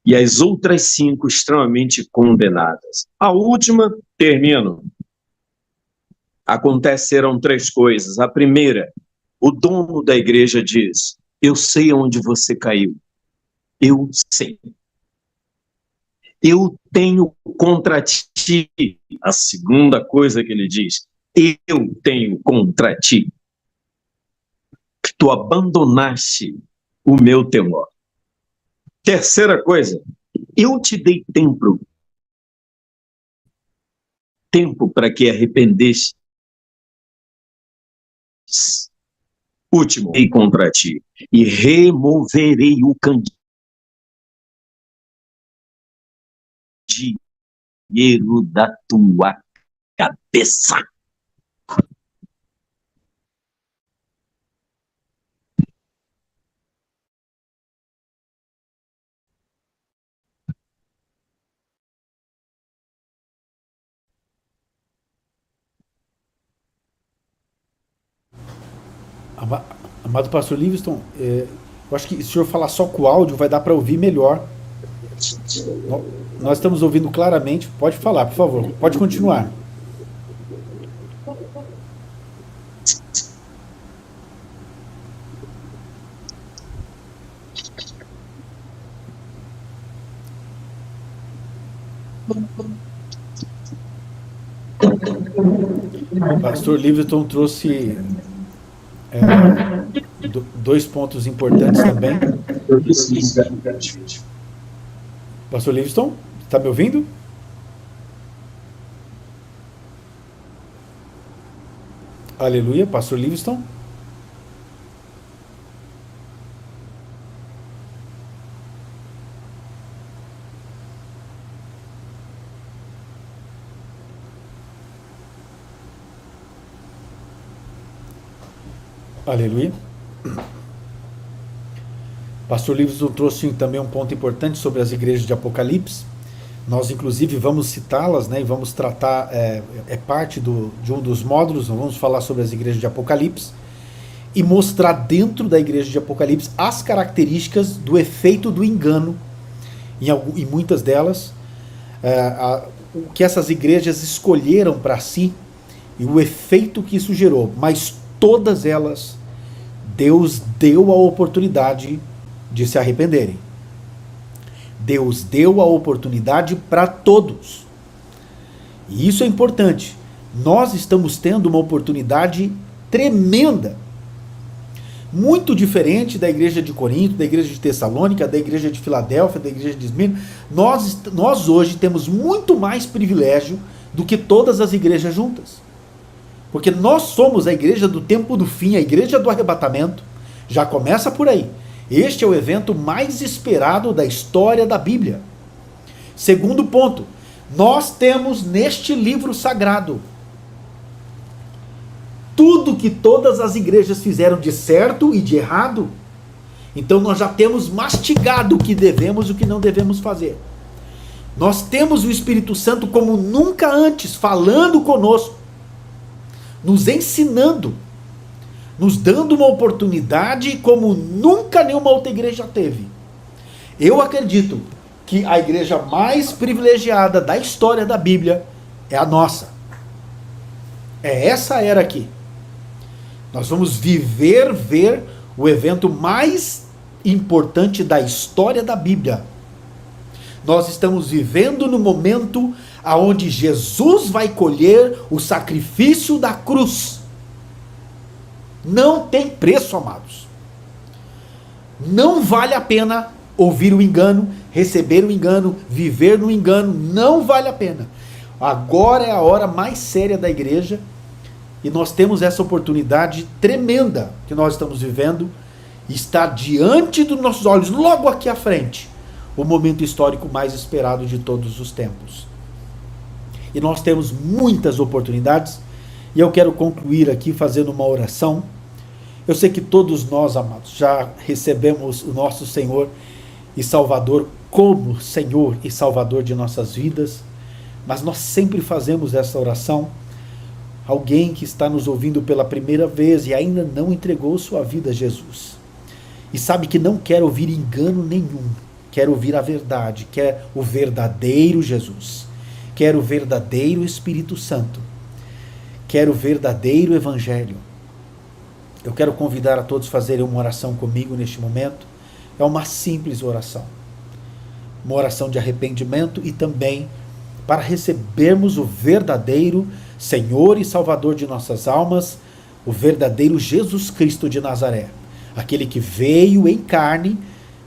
Speaker 5: e as outras 5 extremamente condenadas. A última, termino. Aconteceram 3 coisas. A primeira, o dono da igreja diz: eu sei onde você caiu. Eu sei. Eu tenho contra ti. A segunda coisa que ele diz: eu tenho contra ti que tu abandonaste o meu temor. Terceira coisa, eu te dei tempo para que arrependeste. Último, e contra ti, e removerei o candeeiro da tua cabeça.
Speaker 1: Amado pastor Livingston, eu acho que se o senhor falar só com o áudio vai dar para ouvir melhor. Nós estamos ouvindo claramente. Pode falar, por favor. Pode continuar. O pastor Livingston trouxe 2 pontos importantes também. Pastor Livingston, está me ouvindo? Aleluia, pastor Livingston. Aleluia. Pastor Livingston trouxe também um ponto importante sobre as igrejas de Apocalipse. Nós, inclusive, vamos citá-las, né, e vamos tratar, parte de um dos módulos, nós vamos falar sobre as igrejas de Apocalipse e mostrar dentro da igreja de Apocalipse as características do efeito do engano, em muitas delas, o que essas igrejas escolheram para si e o efeito que isso gerou, mas todas elas, Deus deu a oportunidade de se arrependerem. Deus deu a oportunidade para todos. E isso é importante. Nós estamos tendo uma oportunidade tremenda. Muito diferente da igreja de Corinto, da igreja de Tessalônica, da igreja de Filadélfia, da igreja de Esmirna. Nós hoje temos muito mais privilégio do que todas as igrejas juntas. Porque nós somos a igreja do tempo do fim, a igreja do arrebatamento. Já começa por aí. Este é o evento mais esperado da história da Bíblia. Segundo ponto, nós temos neste livro sagrado tudo que todas as igrejas fizeram de certo e de errado. Então nós já temos mastigado o que devemos e o que não devemos fazer. Nós temos o Espírito Santo como nunca antes, falando conosco, nos ensinando, nos dando uma oportunidade como nunca nenhuma outra igreja teve. Eu acredito que a igreja mais privilegiada da história da Bíblia é a nossa. É essa era aqui. Nós vamos ver o evento mais importante da história da Bíblia. Nós estamos vivendo no momento aonde Jesus vai colher o sacrifício da cruz. Não tem preço, amados. Não vale a pena ouvir o engano, receber o engano, viver no engano. Não vale a pena. Agora é a hora mais séria da igreja e nós temos essa oportunidade tremenda que nós estamos vivendo. Está diante dos nossos olhos, logo aqui à frente, o momento histórico mais esperado de todos os tempos. E nós temos muitas oportunidades, e eu quero concluir aqui fazendo uma oração. Eu sei que todos nós, amados, já recebemos o nosso Senhor e Salvador como Senhor e Salvador de nossas vidas, mas nós sempre fazemos essa oração. Alguém que está nos ouvindo pela primeira vez e ainda não entregou sua vida a Jesus, e sabe que não quer ouvir engano nenhum, quer ouvir a verdade, quer o verdadeiro Jesus, quer o verdadeiro Espírito Santo, quer o verdadeiro Evangelho. Eu quero convidar a todos a fazerem uma oração comigo neste momento. É uma simples oração, uma oração de arrependimento e também para recebermos o verdadeiro Senhor e Salvador de nossas almas, o verdadeiro Jesus Cristo de Nazaré. Aquele que veio em carne,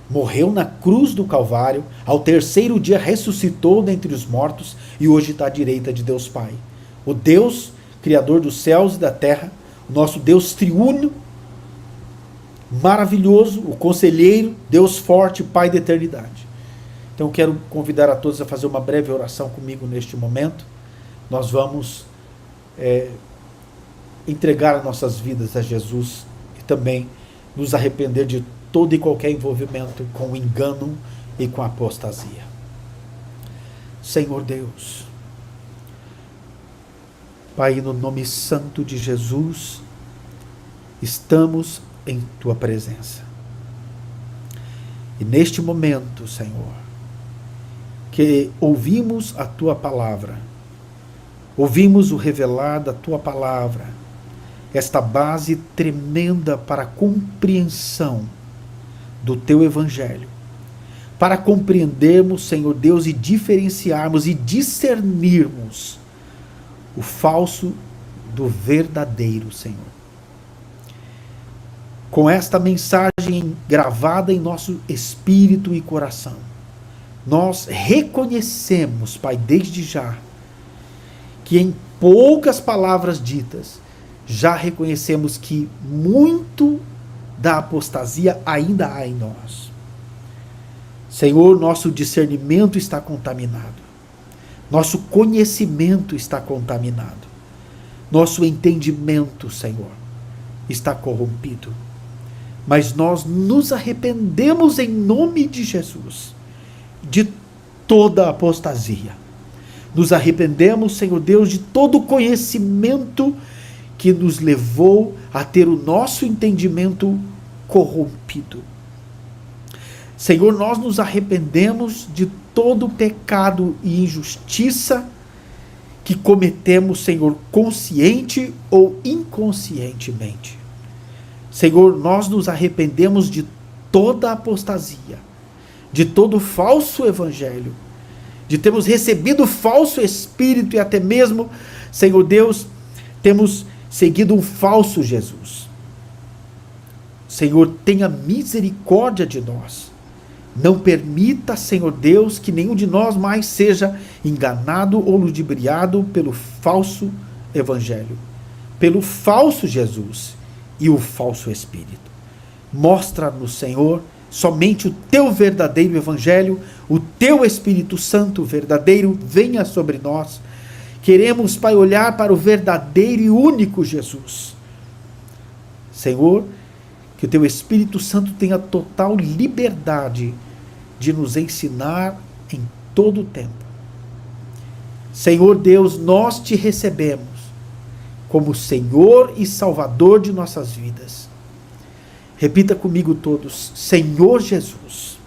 Speaker 1: morreu na cruz do Calvário, ao terceiro dia ressuscitou dentre os mortos e hoje está à direita de Deus Pai. O Deus, Criador dos céus e da terra, o nosso Deus triuno, maravilhoso, o conselheiro, Deus forte, Pai da eternidade. Então eu quero convidar a todos a fazer uma breve oração comigo neste momento. Nós vamos entregar as nossas vidas a Jesus e também nos arrepender de todo e qualquer envolvimento com o engano e com a apostasia. Senhor Deus, Pai, no nome santo de Jesus, estamos em Tua presença. E neste momento, Senhor, que ouvimos a Tua palavra, ouvimos o revelar da Tua palavra, esta base tremenda para a compreensão do Teu Evangelho, para compreendermos, Senhor Deus, e diferenciarmos e discernirmos o falso do verdadeiro, Senhor. Com esta mensagem gravada em nosso espírito e coração, nós reconhecemos, Pai, desde já, que em poucas palavras ditas, já reconhecemos que muito da apostasia ainda há em nós. Senhor, nosso discernimento está contaminado. Nosso conhecimento está contaminado. Nosso entendimento, Senhor, está corrompido. Mas nós nos arrependemos em nome de Jesus de toda apostasia. Nos arrependemos, Senhor Deus, de todo o conhecimento que nos levou a ter o nosso entendimento corrompido. Senhor, nós nos arrependemos de todo pecado e injustiça que cometemos, Senhor, consciente ou inconscientemente. Senhor, nós nos arrependemos de toda apostasia, de todo falso evangelho, de termos recebido falso espírito e até mesmo, Senhor Deus, temos seguido um falso Jesus. Senhor, tenha misericórdia de nós. Não permita, Senhor Deus, que nenhum de nós mais seja enganado ou ludibriado pelo falso evangelho, pelo falso Jesus e o falso Espírito. Mostra-nos, Senhor, somente o Teu verdadeiro evangelho, o teu Espírito Santo verdadeiro venha sobre nós. Queremos, Pai, olhar para o verdadeiro e único Jesus. Senhor, que o teu Espírito Santo tenha total liberdade de nos ensinar em todo o tempo. Senhor Deus, nós te recebemos como Senhor e Salvador de nossas vidas. Repita comigo todos: Senhor Jesus,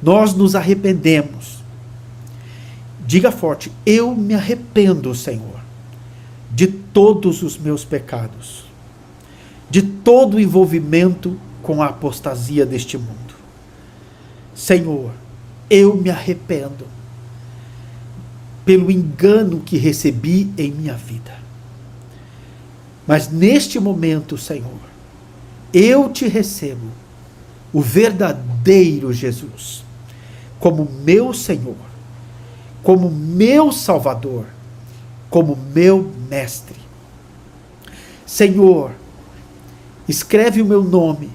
Speaker 1: nós nos arrependemos. Diga forte: eu me arrependo, Senhor, de todos os meus pecados, de todo o envolvimento com a apostasia deste mundo. Senhor, eu me arrependo pelo engano que recebi em minha vida. Mas neste momento, Senhor, eu te recebo, o verdadeiro Jesus, como meu Senhor, como meu Salvador, como meu Mestre. Senhor, escreve o meu nome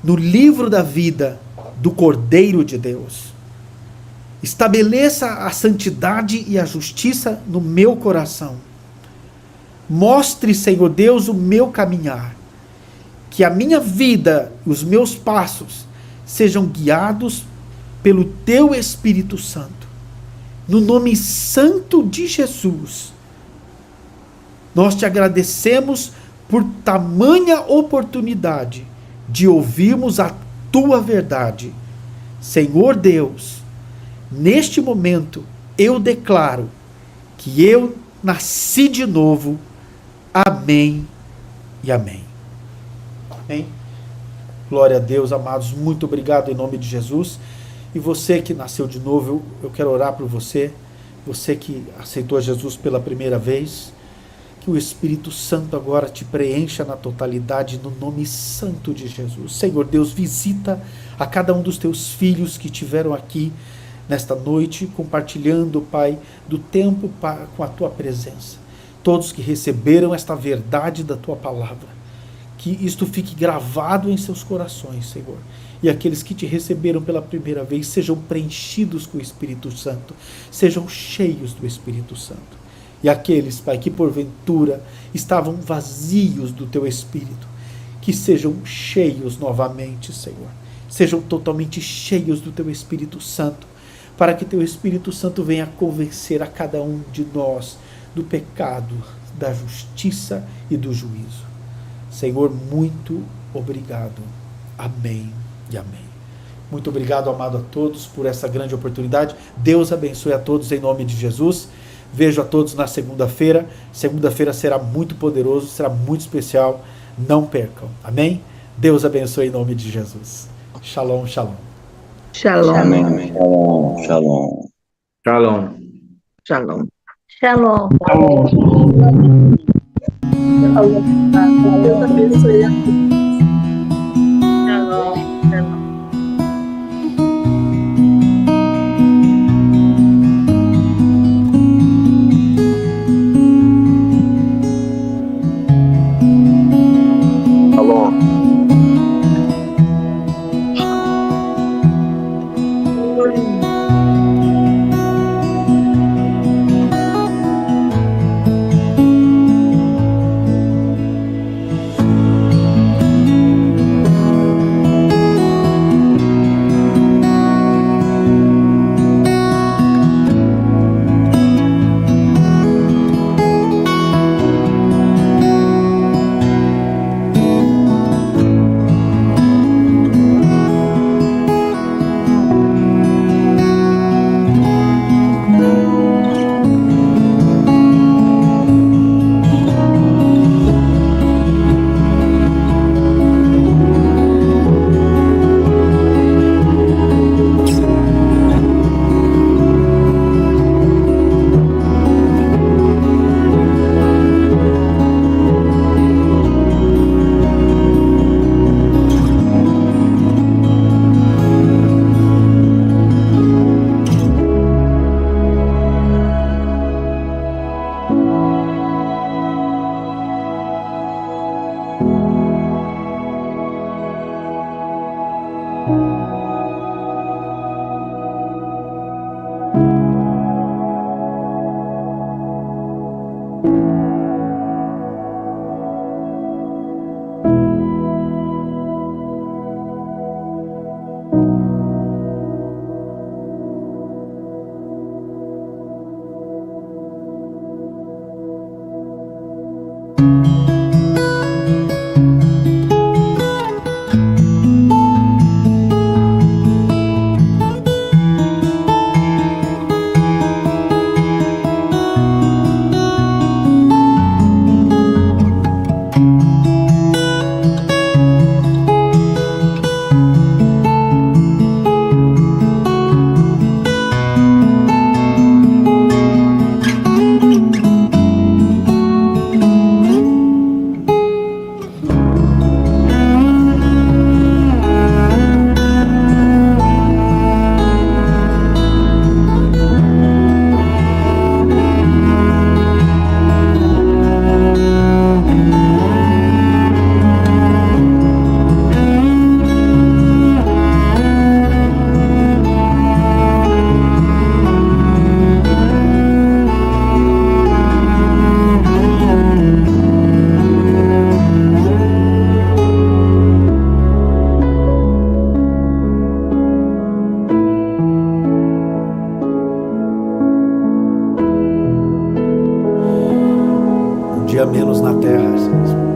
Speaker 1: no livro da vida do Cordeiro de Deus. Estabeleça a santidade e a justiça no meu coração. Mostre, Senhor Deus, o meu caminhar. Que a minha vida, os meus passos, sejam guiados pelo teu Espírito Santo. No nome santo de Jesus, nós te agradecemos por tamanha oportunidade de ouvirmos a tua verdade. Senhor Deus, neste momento eu declaro que eu nasci de novo. Amém e amém. Amém. Glória a Deus, amados. Muito obrigado em nome de Jesus. E você que nasceu de novo, eu quero orar por você. Você que aceitou Jesus pela primeira vez. Que o Espírito Santo agora te preencha na totalidade, no nome santo de Jesus. Senhor Deus, visita a cada um dos teus filhos que estiveram aqui nesta noite, compartilhando, Pai, do tempo com a tua presença. Todos que receberam esta verdade da tua palavra. Que isto fique gravado em seus corações, Senhor. E aqueles que te receberam pela primeira vez sejam preenchidos com o Espírito Santo. Sejam cheios do Espírito Santo. E aqueles, Pai, que porventura estavam vazios do teu Espírito, que sejam cheios novamente, Senhor. Sejam totalmente cheios do teu Espírito Santo, para que teu Espírito Santo venha convencer a cada um de nós do pecado, da justiça e do juízo. Senhor, muito obrigado. Amém e amém. Muito obrigado, amado, a todos por essa grande oportunidade. Deus abençoe a todos em nome de Jesus. Vejo a todos na segunda-feira. Segunda-feira será muito poderoso, será muito especial. Não percam. Amém? Deus abençoe em nome de Jesus. Shalom, shalom.
Speaker 6: Shalom.
Speaker 5: Amém, amém. Shalom.
Speaker 2: Shalom.
Speaker 6: Shalom.
Speaker 7: Shalom.
Speaker 4: Deus abençoe a todos.
Speaker 1: dia menos na terra.